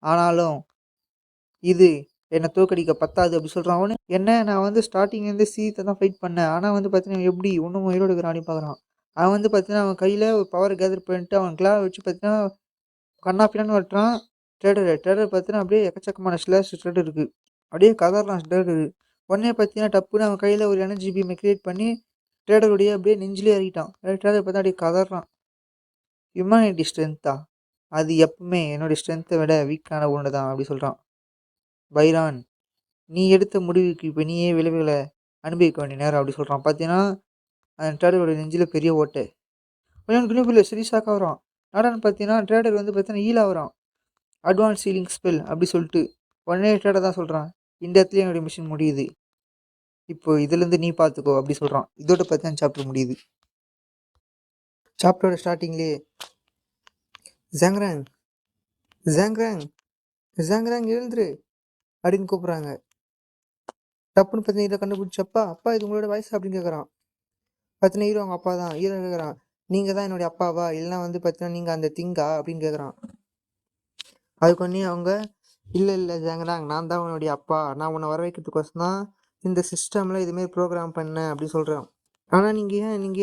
ஆனாலும் இது என்ன தோற்கடிக்க பத்தாது அப்படி சொல்றான். அவனு என்ன நான் வந்து ஸ்டார்ட்டிங்லேருந்து சீத்த தான் ஃபைட் பண்ணேன். ஆனா வந்து பார்த்தீங்கன்னா, எப்படி இன்னும் உயிரோட இருக்கிறான் பார்க்குறான். அவன் வந்து பார்த்தீங்கன்னா, அவன் கையில ஒரு பவர் கேதர் பண்ணிட்டு அவன் கிளாவ வச்சு பார்த்தீங்கன்னா, கன்னா பின்னான்னு வெட்டுறான். ட்ரேடர் பார்த்தீங்கன்னா, அப்படியே எக்கச்சக்கமான ஸ்லாஷ் ட்ரேடர் இருக்கு. அப்படியே கதறான் ட்ரேடரு. உடனே பார்த்தீங்கன்னா, டப்புன்னு அவன் கையில ஒரு எனர்ஜி பீம கிரியேட் பண்ணி ட்ரேடருடைய அப்படியே நெஞ்சிலே இறக்கிட்டான். ட்ரேடர் பார்த்தா அப்படியே கதறான். ஹியூமானிட்டி ஸ்ட்ரென்த்தா? அது எப்பவுமே என்னுடைய ஸ்ட்ரென்த்த விட வீக்கான ஒண்ணு தான் அப்படி சொல்றான். பைரான் நீ எடுத்த முடிவுக்கு இப்ப நீயே விளைவுகள அனுபவிக்க வேண்டிய நேரம் அப்படி சொல்றான். பார்த்தீங்கன்னா, அந்த ட்ரேடரோட நெஞ்சில பெரிய ஓட்டை. அவனுக்கு இன்னும் புரியல சரி ஷாக் ஆகுறான். என்னடான்னு பார்த்தீங்கன்னா, ட்ரேடர் வந்து பார்த்தீங்கன்னா ஹீல் ஆகுறான். அட்வான்ஸ் ஹீலிங் ஸ்பெல் அப்படி சொல்லிட்டு. உடனே ட்ரேடர் தான் சொல்றான். இந்த இடத்துலயே என்னுடைய மிஷன் முடியுது. இப்போ இதுலேருந்து நீ பார்த்துக்கோ அப்படி சொல்றான். இதோட பார்த்தீங்கன்னா சாப்டர் முடியுது. சாப்டரோட ஸ்டார்ட்டிங்லயே ஜாங்ராங், ஜாங்ராங், ஜாங்ராங் எழுந்துரு அப்படின்னு கூப்பிடுறாங்க. டப்புன்னு பார்த்தீங்கன்னா இத கண்டுபிடிச்சு, அப்பா அப்பா இது உங்களோட வாய்ஸா அப்படின்னு கேட்குறான். பார்த்தீங்கன்னா ஹீரோ அவங்க அப்பா தான். ஹீரோ கேட்குறான், நீங்க தான் என்னுடைய அப்பாவா? இல்லைனா வந்து பார்த்தீங்கன்னா நீங்க அந்த திங்கா அப்படின்னு கேட்குறான். அதுக்கு உடனே அவங்க, இல்ல ஜாங்கராங் நான் தான் உன்னுடைய அப்பா. நான் உன்னை வர வைக்கிறதுக்கோசரம் தான் இந்த சிஸ்டம்ல இதுமாரி ப்ரோக்ராம் பண்ணேன் அப்படின்னு சொல்றான். ஆனா நீங்க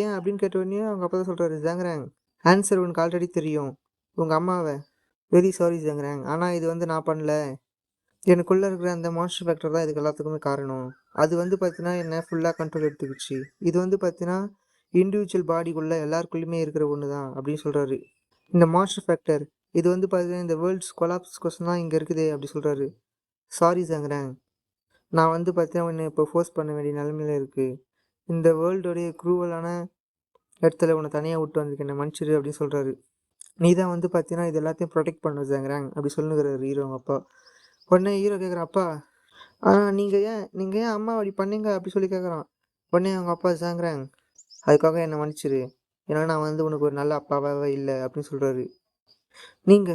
ஏன் அப்படின்னு கேட்ட உடனே அவங்க அப்பா தான் சொல்றாரு, ஜாங்கராங் ஆன்சர் உனக்கு ஆல்ரெடி தெரியும். உங்க அம்மாவை வெரி சாரி ஜாங்கராங். ஆனா இது வந்து நான் பண்ணல. எனக்குள்ள இருக்கிற அந்த மான்ஸ்டர் ஃபேக்டர் தான் இதுக்கு எல்லாத்துக்குமே காரணம். அது வந்து பார்த்தீங்கன்னா என்ன ஃபுல்லா கண்ட்ரோல் எடுத்துக்கிச்சு. இது வந்து பார்த்தீங்கன்னா இண்டிவிஜுவல் பாடிக்குள்ள எல்லாருக்குள்ளயுமே இருக்கிற ஒன்று தான் அப்படின்னு சொல்றாரு. இந்த மான்ஸ்டர் ஃபேக்டர் இது வந்து பார்த்தீங்கன்னா இந்த வேர்ல்ட்ஸ் கொலாப்ஸ் கொஸ்டின் தான் இங்கே இருக்குது அப்படி சொல்றாரு. சாரி ஜாங்கராங் நான் வந்து பார்த்தீங்கன்னா உன்னை இப்போ ஃபோர்ஸ் பண்ண வேண்டிய நிலைமையில இருக்கு. இந்த வேர்ல்டோடைய க்ரூவலான இடத்துல உன்னை தனியாக விட்டு வந்திருக்க என்னை மன்னிச்சிரு அப்படின்னு சொல்றாரு. நீ தான் வந்து பார்த்தீங்கன்னா இது எல்லாத்தையும் ப்ரொடெக்ட் பண்ண ஜாங்கராங் அப்படி சொல்லுங்கிறாரு ஹீரோ அவங்க அப்பா. உடனே ஹீரோ கேட்குறான், அப்பா நீங்கள் ஏன் அம்மா அப்படி பண்ணீங்க அப்படி சொல்லி கேட்குறான். உடனே அவங்க அப்பா ஜாங்கராங் அதுக்காக என்னை மன்னிச்சிரு. ஏன்னா நான் வந்து உனக்கு ஒரு நல்ல அப்பாவாகவே இல்லை அப்படின்னு சொல்கிறாரு. நீங்க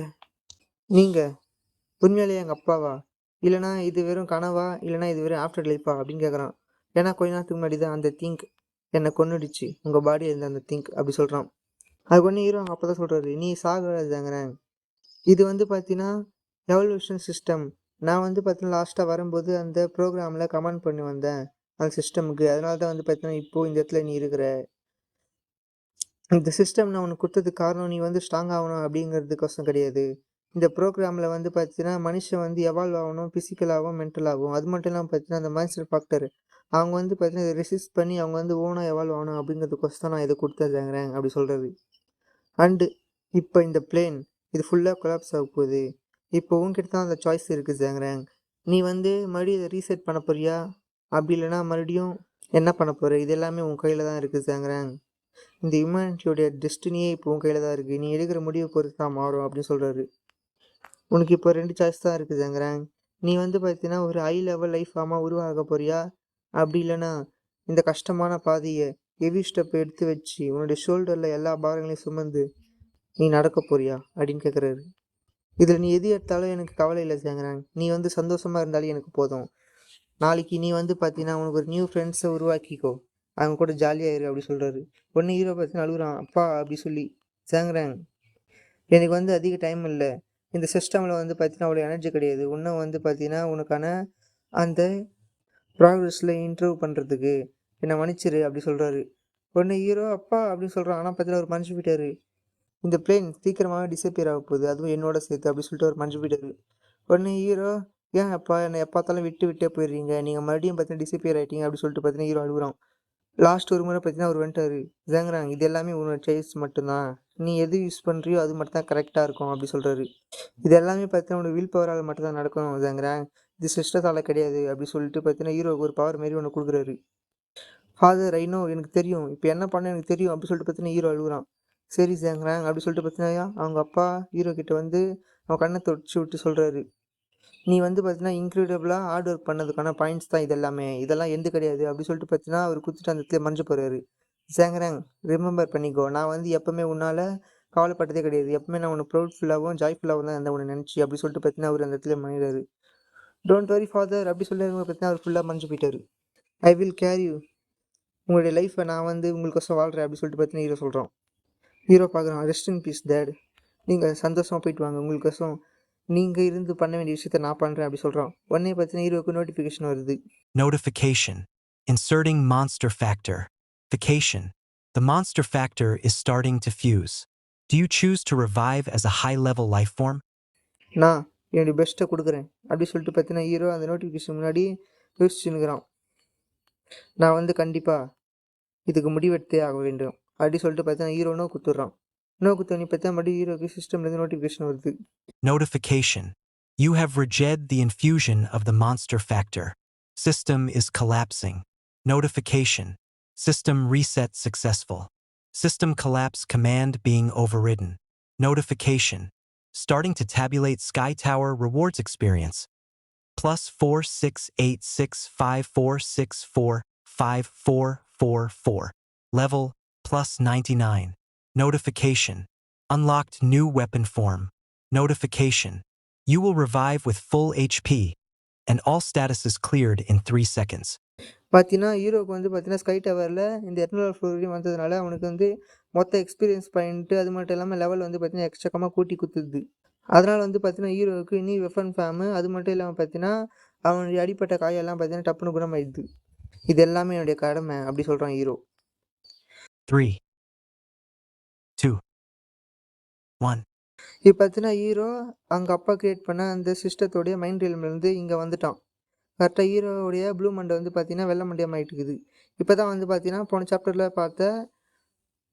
நீங்க உண்மையிலேயே எங்கள் அப்பாவா? இல்லைனா இது வெறும் கனவா? இல்லைனா இது வெறும் ஆஃப்டர் லைஃபா? அப்படின்னு கேட்குறான். ஏன்னா கொஞ்ச நேரத்துக்கு முன்னாடி தான் அந்த திங்க் என்னை கொன்னுடுச்சு. உங்கள் பாடி இருந்த அந்த திங்க் அப்படி சொல்கிறான். அதுக்கு ஒன்று ஹீரோ அவங்க அப்பா தான் சொல்கிறாரு, நீ சாகலைங்கிறேன். இது வந்து பார்த்தீங்கன்னா எவல்யூஷன் சிஸ்டம். நான் வந்து பார்த்தீங்கன்னா லாஸ்ட்டாக வரும்போது அந்த ப்ரோக்ராமில் கமெண்ட் பண்ணி வந்தேன் அந்த சிஸ்டமுக்கு. அதனால தான் வந்து பார்த்தீங்கன்னா இப்போது இந்த இடத்துல நீ இருக்கிற. இந்த சிஸ்டம் நான் உனக்கு கொடுத்ததுக்கு காரணம் நீ வந்து ஸ்ட்ராங் ஆகணும் அப்படிங்கிறதுக்கோசம் கிடையாது. இந்த ப்ரோக்ராமில் வந்து பார்த்தீங்கன்னா மனுஷன் வந்து எவால்வ் ஆகணும் ஃபிசிக்கலாகவும் மென்டலாகவும். அது மட்டும் இல்லாமல் பார்த்தீங்கன்னா அந்த மைண்ட் செட் ஃபேக்டர் அவங்க வந்து பார்த்தீங்கன்னா இதை ரெசிஸ்ட் பண்ணி அவங்க வந்து ஓனாக எவால்வ் ஆகணும் அப்படிங்கிறதுக்கோசம் நான் இதை கொடுத்துருந்தேங்கிறேன் அப்படி சொல்கிறது. அண்டு இப்போ இந்த பிளேன் இது ஃபுல்லாக கொலாப்ஸ் ஆக போகுது. இப்போ உன்கிட்ட தான் அந்த சாய்ஸ் இருக்குது ஜாங்கிறாங். நீ வந்து மறுபடியும் இதை ரீசெட் பண்ண போறியா? அப்படி இல்லைனா மறுபடியும் என்ன பண்ண போகிற? இது எல்லாமே உன் கையில் தான் இருக்குது ஜாங்கிறாங். இந்த ஹியூமனிட்டியோடைய டெஸ்டினியே இப்போ உன் கையில் தான் இருக்குது. நீ எடுக்கிற முடிவு பொறுத்து தான் மாறும் அப்படின்னு சொல்கிறாரு. உனக்கு இப்போ 2 சாய்ஸ் தான் இருக்குது ஜாங்கிறாங். நீ வந்து பார்த்தீங்கன்னா ஒரு ஹை லெவல் லைஃப் ஃபார்மாக உருவாக போறியா? அப்படி இல்லைனா இந்த கஷ்டமான பாதையை ஹெவி ஸ்டெப் எடுத்து வச்சு உன்னுடைய ஷோல்டரில் எல்லா பாரங்களையும் சுமந்து நீ நடக்க போறியா அப்படின்னு கேட்குறாரு. இதில் நீ எது எடுத்தாலும் எனக்கு கவலை இல்லை ஜாங்கிறாங். நீ வந்து சந்தோஷமாக இருந்தாலும் எனக்கு போதும். நாளைக்கு நீ வந்து பார்த்தீங்கன்னா உனக்கு ஒரு நியூ ஃப்ரெண்ட்ஸை உருவாக்கிக்கோ, அவங்க கூட ஜாலியாக இரு அப்படி சொல்கிறாரு. உடனே ஹீரோ பார்த்தீங்கன்னா அழுகுறான், அப்பா அப்படி சொல்லி. ஜாங்கிறாங், எனக்கு வந்து அதிக டைம் இல்லை. இந்த சிஸ்டமில் வந்து பார்த்தீங்கன்னா அவ்வளோ எனர்ஜி கிடையாது. இன்னும் வந்து பார்த்தீங்கன்னா உனக்கான அந்த ப்ராக்ரஸில் இன்ட்ரூவ் பண்ணுறதுக்கு என்னை மன்னிச்சிரு அப்படி சொல்கிறாரு. உடனே ஹீரோ அப்பா அப்படின்னு சொல்கிறான். ஆனால் பார்த்தீங்கன்னா அவர் மன்னிச்சு போயிட்டாரு. இந்த பிளேன் சீக்கிரமாகவே டிஸப்பியர் ஆக போகுது, அதுவும் என்னோட சேர்த்து அப்படி சொல்லிட்டு அவர் மன்னிச்சு போயிட்டாரு. உடனே ஹீரோ, ஏன் அப்பா என்னை பார்த்தாலும் விட்டே போயிடுறீங்க, நீங்கள் மறுபடியும் பார்த்தீங்கன்னா டிஸப்பியர் ஆகிட்டீங்க அப்படி சொல்லிட்டு பார்த்தீங்கன்னா ஹீரோ அழுகுறான். லாஸ்ட் ஒரு முறை பார்த்தீங்கன்னா அவர் வந்துட்டாரு. ஜாங்கிறாங், இது எல்லாமே உன்னோட சாய்ஸ் மட்டும்தான், நீ எது யூஸ் பண்ணுறியோ அது மட்டும் தான் கரெக்டாக இருக்கும் அப்படி சொல்கிறாரு. இது எல்லாமே பார்த்தீங்கன்னா உன்னோட வில் பவரால் மட்டும் தான் நடக்கணும் ஜாங்கிறாங், இது சிஸ்டத்தால் கிடையாது அப்படி சொல்லிட்டு பார்த்தீங்கன்னா ஹீரோக்கு ஒரு பவர் மாரி ஒன்று கொடுக்குறாரு. ஃபாதர் ஐ நோ, எனக்கு தெரியும், இப்போ என்ன பண்ண எனக்கு தெரியும் அப்படி சொல்லிட்டு பார்த்தீங்கன்னா ஹீரோ அழுகுறான். சரி ஜாங்கிறாங் அப்படி சொல்லிட்டு பார்த்தீங்கன்னா அவங்க அப்பா ஹீரோ கிட்ட வந்து அவன் கண்ணை தொடச்சி விட்டு சொல்கிறாரு, நீ வந்து பார்த்தீங்கன்னா இன்க்ரெடிபிளாக ஹார்ட் ஒர்க் பண்ணதுக்கான பாயிண்ட்ஸ் தான் இது எல்லாமே, இதெல்லாம் எந்த கிடையாது அப்படி சொல்லிட்டு பார்த்தீங்கன்னா அவர் குத்துட்டு அந்த இடத்துல மறைஞ்சு போகிறாரு. ஜாங்கிறாங், ரிமெம்பர் பண்ணிக்கோ, நான் வந்து எப்போவுமே உன்னால் கவலைப்பட்டதே கிடையாது, எப்பவுமே நான் உன்னை ப்ரௌட்ஃபுல்லாகவும் ஜாய்ஃபுல்லாகவும் தான் இருந்தேன் உன்னை நினச்சி அப்படி சொல்லிட்டு பார்த்தீங்கன்னா அவர் அந்த இடத்துல மறைகிறாரு. டோன்ட் வரி ஃபாதர் அப்படி சொல்லி பார்த்தீங்கன்னா அவர் ஃபுல்லாக மறைஞ்சு போயிட்டாரு. ஐ வில் கேர் யூ, உங்களுடைய லைஃப்பை நான் வந்து உங்களுக்கோசம் வாழ்கிறேன் அப்படி சொல்லிட்டு பார்த்தீங்கன்னா ஹீரோ சொல்கிறான். ஹீரோ பார்க்குறான், ரெஸ்ட் இன் பீஸ் டேட், நீங்கள் சந்தோஷமாக போயிட்டு வாங்க, உங்களுக்கோசம் நீங்கள் இருந்து பண்ண வேண்டிய விஷயத்த நான் பண்ணுறேன் அப்படி சொல்கிறான். உடனே பார்த்தீங்கன்னா ஹீரோக்கு நோட்டிஃபிகேஷன் வருது. Notification. Inserting monster factor. Vacation. The monster factor is starting to fuse. Do you choose to revive as a high-level life form? நான் என்னுடைய பெஸ்ட்டை கொடுக்குறேன் அப்படி சொல்லிட்டு பார்த்தீங்கன்னா ஹீரோ அந்த நோட்டிஃபிகேஷன் முன்னாடி யோசிச்சுன்னுக்கிறான். நான் வந்து கண்டிப்பாக இதுக்கு முடிவெடுத்தே ஆக வேண்டும் அப்படி சொல்லிட்டு பார்த்தீங்கன்னா ஹீரோ நோ குத்துடுறான். நோ குத்தோன்னே பார்த்தா மறுபடியும் ஹீரோக்கு சிஸ்டம்லேருந்து நோட்டிஃபிகேஷன் வருது. Notification. You have rejected the infusion of the monster factor. System is collapsing. Notification. System reset successful. System collapse command being overridden. Notification. Starting to tabulate Sky Tower rewards experience. +468654645444. Level +99. Notification. Unlocked new weapon form. Notification. You will revive with full HP, and all status is cleared in 3 seconds. பார்த்தீங்கன்னா ஹீரோக்கு வந்து பார்த்தீங்கன்னா ஸ்கை டவரில் இந்த எட்நூறு ஃப்ளோர் வரையும் வந்ததுனால அவனுக்கு வந்து மொத்த எக்ஸ்பீரியன்ஸ் பாயிண்ட்டு அது மட்டும் இல்லாமல் லெவல் வந்து பார்த்தீங்கன்னா எக்கச்சக்கமாக கூட்டி குத்துது. அதனால் வந்து பார்த்தீங்கன்னா ஹீரோவுக்கு இனி வெஃபன் ஃபேமு அது மட்டும் இல்லாமல் பார்த்தீங்கன்னா அவனுடைய அடிப்பட்ட காயெல்லாம் பார்த்தீங்கன்னா டப்புன்னு குணமாயிடுது. இது எல்லாமே என்னுடைய கடமை அப்படி சொல்கிறான் ஹீரோ. 3, 2, 1. இப்போ பார்த்தீங்கன்னா ஹீரோ அவங்க அப்பா கிரியேட் பண்ண அந்த சிஸ்டத்தோடைய மைண்ட் ரியல்ம்லேருந்து இங்கே வந்துட்டான். கரெக்டாக ஹீரோவுடைய ப்ளூ மண்டை வந்து பார்த்தீங்கன்னா வெள்ளை மண்டையாக ஆகிட்டு இருக்குது. இப்போ தான் வந்து பார்த்தீங்கன்னா போன சாப்டரில் பார்த்த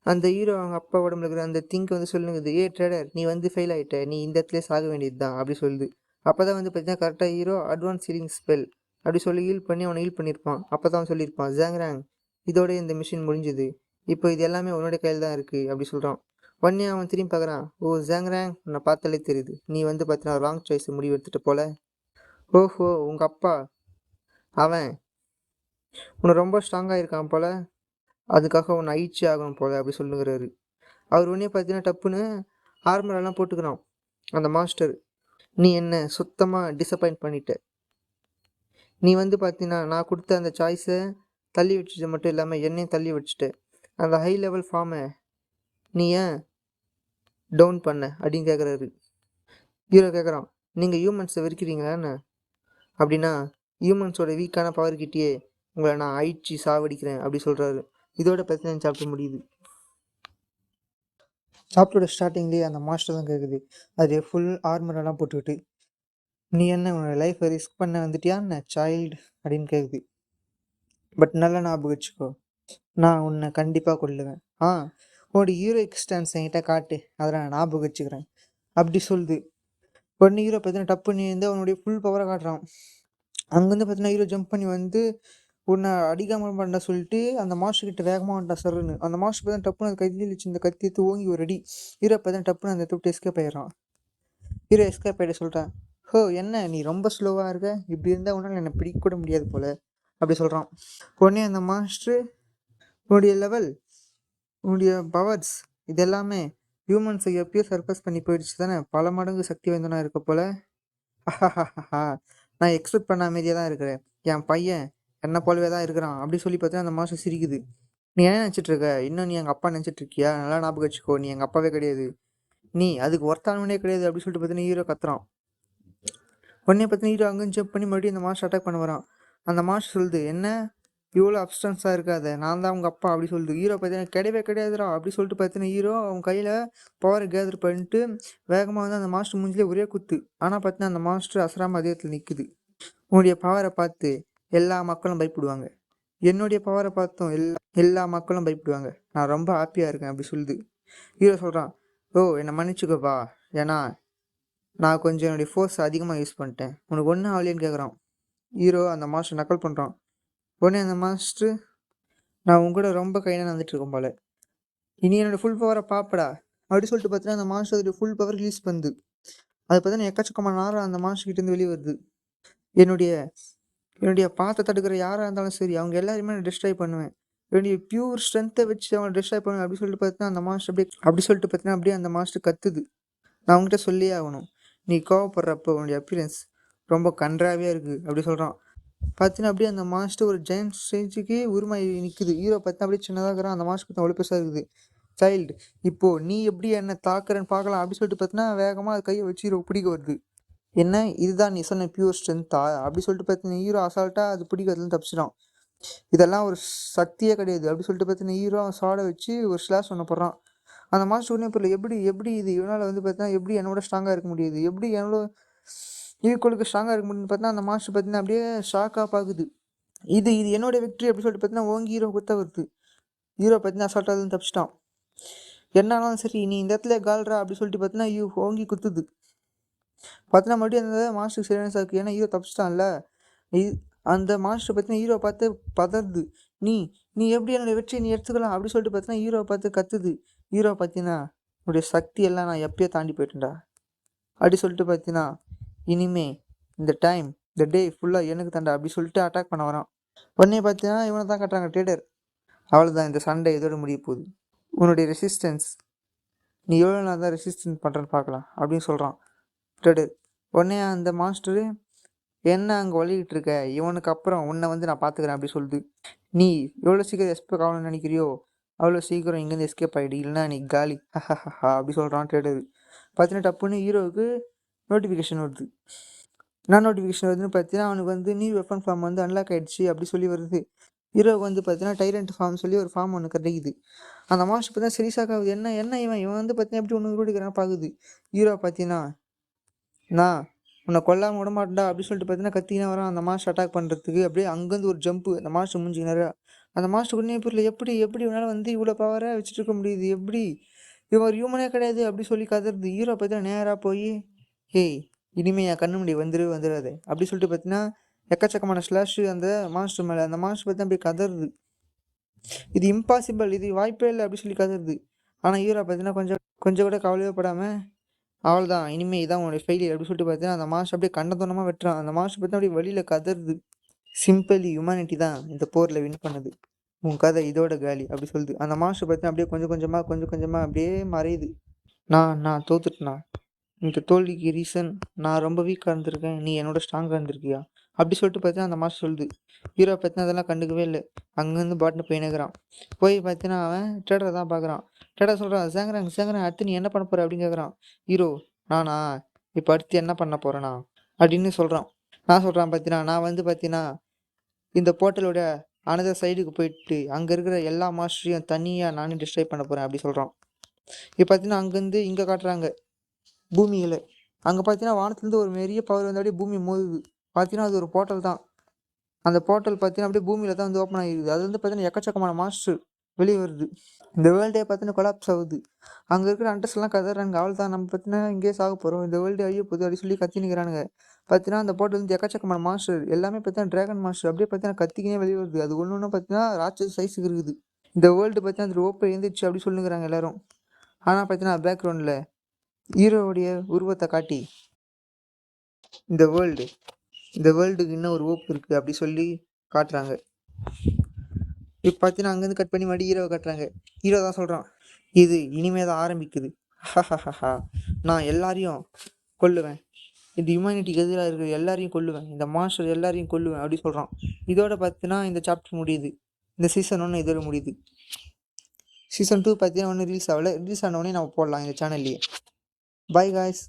அந்த ஹீரோ அவங்க அப்பா உடம்புல இருக்கிற அந்த திங்க் வந்து சொல்லுங்குது, ஏ ட்ரேடர் நீ வந்து ஃபெயில் ஆகிட்ட, நீ இந்த இடத்துல சாக வேண்டியது தான் அப்படி சொல்லுது. அப்போ தான் வந்து பார்த்தீங்கன்னா கரெக்டாக ஹீரோ அட்வான்ஸ் ஹீலிங் ஸ்பெல் அப்படி சொல்லி ஹீல் பண்ணி அவனை ஹீல் பண்ணியிருப்பான். அப்போ தான் அவன் சொல்லியிருப்பான், ஜாங்கிறாங் இதோட இந்த மிஷின் முடிஞ்சுது, இப்போ இது எல்லாமே உன்னோட கையில் தான் இருக்குது அப்படி சொல்கிறான். உடனே அவன் திரும்பி பார்க்குறான், ஓ ஜாங்கிறாங் உன்னை பார்த்தாலே தெரியுது, நீ வந்து பார்த்தீங்கன்னா ராங் சாய்ஸ் முடிவு எடுத்துகிட்டு போல. ஓஹோ உங்கள் அப்பா அவன் உன்னை ரொம்ப ஸ்ட்ராங்காக இருக்கான் போல், அதுக்காக உன்னை அழிச்சி ஆகணும் போல் அப்படி சொல்லுங்கிறாரு. அவர் உடனே பார்த்தீங்கன்னா டப்புன்னு ஆர்மரெல்லாம் போட்டுக்கிறான் அந்த மாஸ்டர். நீ என்ன சுத்தமாக டிசப்பாயிண்ட் பண்ணிட்ட. நீ வந்து பார்த்தீங்கன்னா நான் கொடுத்த அந்த சாய்ஸை தள்ளி வச்சது மட்டும் இல்லாமல் என்னையும் தள்ளி வச்சுட்டு அந்த ஹை லெவல் ஃபார்மை நீ ஏன் டவுன் பண்ண அப்படின்னு கேட்குறாரு. ஹீரோ கேட்குறான், நீங்கள் ஹியூமன்ஸை வெறுக்கிறீங்களான்னு. அப்படின்னா ஹியூமன்ஸோட வீக்கான பவர்கிட்டயே உங்களை நான் அழிச்சு சாவடிக்கிறேன் அப்படி சொல்கிறாரு. இதோட 15 சாப்டர் முடியுது. சாப்டரோட ஸ்டார்டிங்லேயே அந்த மாஸ்டர் தான் கேட்குது, அது ஃபுல் ஆர்மரெல்லாம் போட்டுக்கிட்டு, நீ என்ன உன்னோட லைஃப்பை ரிஸ்க் பண்ண வந்துட்டியா என்ன சைல்டு அப்படின்னு கேட்குது. பட் நல்லா ஞாபகம் வச்சுக்கோ, நான் உன்னை கண்டிப்பாக கொல்லுவேன். உன்னோட ஹீரோ எக்ஸ்டான்ஸ் என்கிட்ட காட்டு, அதை நான் ஞாபகம் வச்சுக்கிறேன் அப்படி சொல்லுது. உடனே ஹீரோ பார்த்தீங்கன்னா டப் பண்ணி வந்து அவனுடைய ஃபுல் பவரை காட்டுறான். அங்கேருந்து பார்த்தீங்கன்னா ஹீரோ ஜம்ப் பண்ணி வந்து உன்னை அடிக்காமல் பண்ண சொல்லிட்டு அந்த மாஸ்டர் கிட்ட வேகமாக வந்துட்டான் சருன்னு. அந்த மாஸ்டர் பார்த்தா டப்புன்னு அந்த கத்தியில் வச்சு இந்த கத்தி எடுத்து ஓங்கி ஒரு அடி. ஹீரோ பார்த்தா டப்புன்னு அந்த தொட்டு எஸ்கேப் ஆயிடுறான். ஹீரோ எஸ்கேப் ஆகிட்ட சொல்கிறான், ஹோ என்ன நீ ரொம்ப ஸ்லோவாக இருக்க, இப்படி இருந்தால் உன்னால் என்னை பிடிக்க கூட முடியாது போல் அப்படி சொல்கிறான். உடனே அந்த மாஸ்டர், உன்னுடைய லெவல், உன்னுடைய பவர்ஸ் இது எல்லாமே ஹியூமன்ஸை எப்பயோ சர்பஸ் பண்ணி போயிடுச்சு தானே, பல மடங்கு சக்தி வாய்ந்தவனா இருக்க போல. நான் எக்ஸ்பெக்ட் பண்ண மாதிரியே தான் இருக்கிறேன், என் பையன் என்னை போலவே தான் இருக்கிறான் அப்படி சொல்லி பார்த்தீங்கன்னா அந்த மாஸ்டர் சிரிக்குது. நீ என்ன நினச்சிட்டு இருக்க, இன்னும் நீ எங்கள் அப்பா நினச்சிட்டு இருக்கியா, நல்லா ஞாபகம் வச்சுக்கோ, நீ எங்கள் அப்பாவே கிடையாது, நீ அதுக்கு ஒர்த்தானவனே கிடையாது அப்படி சொல்லிட்டு பார்த்தீங்கன்னா ஹீரோ கத்துறான். உடனே பார்த்தீங்கன்னா ஹீரோ அங்கேயும் ஜம்ப் பண்ணி மறுபடியும் அந்த மாஸ்டர் அட்டாக் பண்ண வரான். அந்த மாஸ்டர் சொல்லுது, என்ன இவ்வளோ அப்ஸ்டன்ஸாக இருக்காத, நான் தான் உங்கள் அப்பா அப்படி சொல்லுது. ஹீரோ பார்த்தீங்கன்னா கிடையவே கிடையாதுடா அப்படி சொல்லிட்டு பார்த்தீங்கன்னா ஹீரோ அவன் கையில் பவரை கேதர் பண்ணிட்டு வேகமாக வந்து அந்த மாஸ்டர் மூஞ்சிலே ஒரே குத்து. ஆனால் பார்த்தீங்கன்னா அந்த மாஸ்டர் அசராம அதே இடத்துல நிற்குது. உன்னுடைய பவரை பார்த்து எல்லா மக்களும் பயப்படுவாங்க, என்னுடைய பவரை பார்த்தும் எல்லா மக்களும் பயப்படுவாங்க, நான் ரொம்ப ஹாப்பியாக இருக்கேன் அப்படி சொல்லுது. ஹீரோ சொல்கிறான், ஓ என்னை மன்னிச்சுக்கோப்பா, ஏன்னா நான் கொஞ்சம் என்னுடைய ஃபோர்ஸ் அதிகமாக யூஸ் பண்ணிட்டேன், உனக்கு ஒன்றும் ஆகலையான்னு கேட்குறான். ஹீரோ அந்த மாஸ்டர் நக்கல் பண்ணுறான். உடனே அந்த மாஸ்டர், நான் உங்க கூட ரொம்ப கையில் நடந்துட்டு இருக்கேன் போல, இனி என்னோடய ஃபுல் பவரை பார்ப்படா அப்படி சொல்லிட்டு பார்த்தீங்கன்னா அந்த மாஸ்டர் ஃபுல் பவர் ரிலீஸ் பண்ணுது. அது பார்த்தீங்கன்னா எக்கச்சக்கமான நேரம் அந்த மாஸ்டர் கிட்டேருந்து வெளியே வருது. என்னுடைய பாத்தை தடுக்கிற யாராக இருந்தாலும் சரி அவங்க எல்லாருமே நான் டிஸ்ட்ராய் பண்ணுவேன், என்னுடைய பியூர் ஸ்ட்ரென்த்தை வச்சு அவனை டிஸ்ட்ராய் பண்ணுவேன் அப்படி சொல்லிட்டு பார்த்தீங்கன்னா அந்த மாஸ்டர் அப்படி சொல்லிட்டு பார்த்தீங்கன்னா அப்படியே அந்த மாஸ்டர் கத்துது. நான் அவங்ககிட்ட சொல்லியே ஆகணும், நீ கோவப்படுறப்போ உன்னுடைய அப்பியரன்ஸ் ரொம்ப கன்றாவே இருக்குது அப்படி சொல்கிறான். பார்த்தீங்கன்னா அப்படியே அந்த மாஸ்டர் ஒரு ஜெயண்ட் ஸ்டேஜுக்கு உரிமை நிற்குது. ஹீரோ பார்த்தா அப்படியே சின்னதாக இருக்கிறான், அந்த மாஸ்டர் பார்த்தா அவ்வளோ பெருசாக இருக்குது. சைல்டு, இப்போது நீ எப்படி என்னை தாக்குறேன்னு பார்க்கலாம் அப்படி சொல்லிட்டு பார்த்தீங்கன்னா வேகமாக அது கையை வச்சு ஹீரோ பிடிக்க வருது. என்ன இதுதான் நீ சொன்ன பியூர் ஸ்ட்ரென்த்தா அப்படி சொல்லிட்டு பார்த்தீங்கன்னா ஹீரோ அசால்ட்டாக அது பிடிக்கிறதுலேருந்து தப்பிச்சிடான். இதெல்லாம் ஒரு சக்தியே கிடையாது அப்படி சொல்லிட்டு பார்த்தீங்கன்னா ஹீரோ சாடை வச்சு ஒரு ஸ்லாஷ் ஒன்று போடுறான். அந்த மாஸ்டர் ஒன்றே புரியல, எப்படி இது இவனால் வந்து பார்த்தீங்கன்னா எப்படி என்னோட ஸ்ட்ராங்காக இருக்க முடியுது, எப்படி என்னோட ஈக்குவலுக்கு ஸ்ட்ராங்காக இருக்க முடியும்னு பார்த்தீங்கன்னா அந்த மாஸ்டர் பார்த்தீங்கன்னா அப்படியே ஷாக்காக பார்க்குது. இது என்னோட விக்ட்ரி அப்படி சொல்லிட்டு பார்த்தீங்கன்னா ஓங்கி ஹீரோ குத்த வருது. ஹீரோ பார்த்தீங்கன்னா அசால்ட்டாக தப்பிச்சிட்டான். என்னாலும் சரி நீ இந்த இடத்துல கால்றா அப்படி சொல்லிட்டு பார்த்தீங்கன்னா ஓங்கி குத்துது. பார்த்தீங்கன்னா மறுபடியும் அந்த மாஸ்டர் சரியான சாக்கு, ஏன்னா ஹீரோ தப்பிச்சிட்டான்ல. அந்த மாஸ்டர் பார்த்தீங்கன்னா ஹீரோ பார்த்து பதறுது, நீ எப்படி என்னோடய வெற்றியை நீ எடுத்துக்கலாம் அப்படி சொல்லிட்டு பார்த்தீங்கன்னா ஹீரோ பார்த்து கத்துது. ஹீரோ பார்த்தீங்கன்னா உன்னுடைய சக்தி எல்லாம் நான் எப்பயோ தாண்டி போயிட்டேன்டா அப்படி சொல்லிட்டு பார்த்தீங்கன்னா இனிமே இந்த டைம் இந்த டே ஃபுல்லாக எனக்கு தாண்டா அப்படி சொல்லிட்டு அட்டாக் பண்ண வரான். உடனே பார்த்தீங்கன்னா இவனை தான் கட்டுறாங்க ட்ரேடர். அவ்வளோதான், இந்த சண்டை இதோட முடிய போகுது, உன்னுடைய ரெசிஸ்டன்ஸ் நீ எவ்வளோ நாள் தான் ரெசிஸ்டன்ஸ் பண்ணுறேன்னு பார்க்கலாம் அப்படின்னு சொல்கிறான் ட்ரேடர். உடனே அந்த மாஸ்டரு, என்ன அங்கே ஒழிக்கிட்டு இருக்க, இவனுக்கு அப்புறம் உன்னை வந்து நான் பார்த்துக்கிறேன் அப்படி சொல்லுது. நீ எவ்வளோ சீக்கிரம் எஸ்கேப் ஆகணும்னு நினைக்கிறியோ அவ்வளோ சீக்கிரம் இங்கேருந்து எஸ்கேப் ஆகிடு, இல்லைனா நீ காலி அப்படி சொல்கிறான் ட்ரேடர். பார்த்தீங்கன்னா டப்புன்னு ஹீரோவுக்கு நோட்டிஃபிகேஷன் வருது. என்ன நோட்டிஃபிகேஷன் வருதுன்னு பார்த்தீங்கன்னா அவனுக்கு வந்து நியூ வெப்பன் ஃபார்ம் வந்து அன்லாக் ஆகிடுச்சு அப்படி சொல்லி வருது. ஹீரோவுக்கு வந்து பார்த்தீங்கன்னா டைரண்ட் ஃபார்ம் சொல்லி ஒரு ஃபார்ம் ஒன்று கிடைக்குது. அந்த மாஸ்டர் பார்த்தீங்கன்னா சீரியஸாக ஆகுது, என்ன இவன் வந்து பார்த்தீங்கன்னா எப்படி ஒன்று உருவாடிக்கிறான் பார்க்குது. ஹீரோ பார்த்தீங்கன்னா நான் உன்னை கொல்லாமல் விட மாட்டேன்டா அப்படி சொல்லிட்டு பார்த்தீங்கன்னா கத்தினா வரான் அந்த மாஸ்டர் அட்டாக் பண்ணுறதுக்கு. அப்படியே அங்கேருந்து ஒரு ஜம்ப்பு அந்த மாஸ்டர் முடிஞ்சுக்கினாரு. அந்த மாஸ்டர் உடனே புரியல, எப்படி இவனால் வந்து இவ்வளோ பவராக வச்சுட்டு இருக்க முடியுது, எப்படி இவன் ஒரு ஹியூமனே கிடையாது அப்படி சொல்லி கதறது. ஹீரோ பார்த்தீங்கன்னா நேராக போய், ஏய் இனிமே என் கண்ணு முடி வந்துடாது அப்படி சொல்லிட்டு பார்த்தீங்கன்னா எக்கச்சக்கமான ஸ்லாஷ் அந்த மாஸ்டர் மேலே. அந்த மாஸ்டர் பார்த்தீங்கன்னா அப்படியே கதறது, இது இம்பாசிபிள், இது வாய்ப்பே இல்லை அப்படி சொல்லி கதறது. ஆனால் ஹீரோ பார்த்தீங்கன்னா கொஞ்சம் கூட கவலையே படாமல், அவ்வளோதான் இனிமேல் இதான் உன்னுடைய ஃபெயிலியர் அப்படி சொல்லிட்டு பார்த்தீங்கன்னா அந்த மாஸ்டர் அப்படியே கண்டத்தோனமாக வெட்டுறான். அந்த மாஸ்டர் பார்த்தா அப்படியே வழியில் கதறுது, சிம்பிளி ஹியூமனிட்டி தான் இந்த போரில் வின் பண்ணுது, உன் கதை இதோட காலி அப்படி சொல்லுது. அந்த மாஸ்டர் பார்த்தீங்கன்னா அப்படியே கொஞ்சம் கொஞ்சமாக அப்படியே மறையுது. நான் தோத்துட்டேனா? இந்த தோல்விக்கு ரீசன் நான் ரொம்ப வீக்காக இருந்திருக்கேன், நீ என்னோட ஸ்ட்ராங்காக இருந்திருக்கியா? அப்படி சொல்லிட்டு பார்த்தீங்கன்னா அந்த மாஸ்டர் சொல்லுது. ஹீரோ பார்த்தீங்கன்னா அதெல்லாம் கண்டுக்கவே இல்லை. அங்கேருந்து பாட்டுன்னு போயின்னுக்கிறான். போய் பார்த்தீங்கன்னா அவன் ட்ரேடரை தான் பார்க்குறான். ட்ரேடர் சொல்கிறான், சேங்கராங்க அடுத்து நீ என்ன பண்ண போற அப்படின்னு கேட்குறான். ஹீரோ, நானா இப்போ அடுத்து என்ன பண்ண போறேனா அப்படின்னு சொல்கிறான். நான் சொல்கிறான் பார்த்தீங்கன்னா நான் வந்து பார்த்தீங்கன்னா இந்த போர்ட்டலோட அனதர் சைடுக்கு போயிட்டு அங்கே இருக்கிற எல்லா மாஸ்டரையும் தனியாக நானே டிஸ்ட்ராய் பண்ண போகிறேன் அப்படி சொல்கிறான். இப்போ பார்த்தீங்கன்னா அங்கேருந்து இங்கே காட்டுறாங்க பூமியில். அங்கே பார்த்தீங்கன்னா வானத்துலேருந்து ஒரு பெரிய பவர் வந்து அப்படியே பூமி மோதுது. பார்த்தீங்கன்னா அது ஒரு போர்ட்டல் தான். அந்த போர்ட்டல் பார்த்தீங்கன்னா அப்படியே பூமியில் தான் வந்து ஓப்பன் ஆகிருது. அது வந்து பார்த்தீங்கன்னா எக்கச்சக்கமான மாஸ்டர் வெளியே வருது. இந்த வேர்ல்டே பார்த்தீங்கன்னா கொலாப்ஸ் ஆகுது. அங்கே இருக்கிற அண்டர்ஸ் எல்லாம் கதறாங்க, அவள் தான் நம்ம பார்த்தீங்கன்னா இங்கேயே சாக போகிறோம், இந்த வேர்ல்டு அழிய போகுது அப்படி சொல்லி கத்தி நிற்கிறானுங்க. பார்த்தீங்கன்னா அந்த போர்ட்டல் வந்து எக்கச்சக்கமான மாஸ்டர் எல்லாமே பார்த்தீங்கன்னா டிராகன் மாஸ்டர் அப்படியே பார்த்தீங்கன்னா கத்திக்கினே வெளியே வருது. அது ஒன்று ஒன்று பார்த்தீங்கன்னா ராட்சஸ் சைஸுக்கு இருக்குது. இந்த வேர்ல்டு பார்த்தீங்கன்னா அது ஓப்பன் எழுந்திரிச்சு அப்படி சொல்லுங்கிறாங்க எல்லாரும். ஆனால் பார்த்தீங்கன்னா பேக்ரவுண்டில் ஹீரோவுடைய உருவத்தை காட்டி இந்த வேர்ல்டுக்கு இன்னும் ஒரு ஹோப் இருக்குது அப்படி சொல்லி காட்டுறாங்க. இப்போ பார்த்தீங்கன்னா அங்கேருந்து கட் பண்ணி மறுபடியும் ஹீரோவை காட்டுறாங்க. ஹீரோ தான் சொல்கிறான், இது இனிமே தான் ஆரம்பிக்குது, ஹஹஹஹா நான் எல்லாரையும் கொல்லுவேன், இந்த ஹியூமனிட்டிக்கு எதிராக இருக்கிற எல்லாரையும் கொல்லுவேன், இந்த மாஸ்டர் எல்லாரையும் கொல்லுவேன் அப்படி சொல்கிறான். இதோட பார்த்தீங்கன்னா இந்த சாப்டர் முடியுது. இந்த சீசன் 1 இதோட முடியுது. சீசன் 2 பார்த்தீங்கன்னா ஒன்றும் ரிலீஸ் ஆகலை. ரிலீஸ் ஆனவொடனே நம்ம போடலாம் இந்த சேனல்லையே. By guys.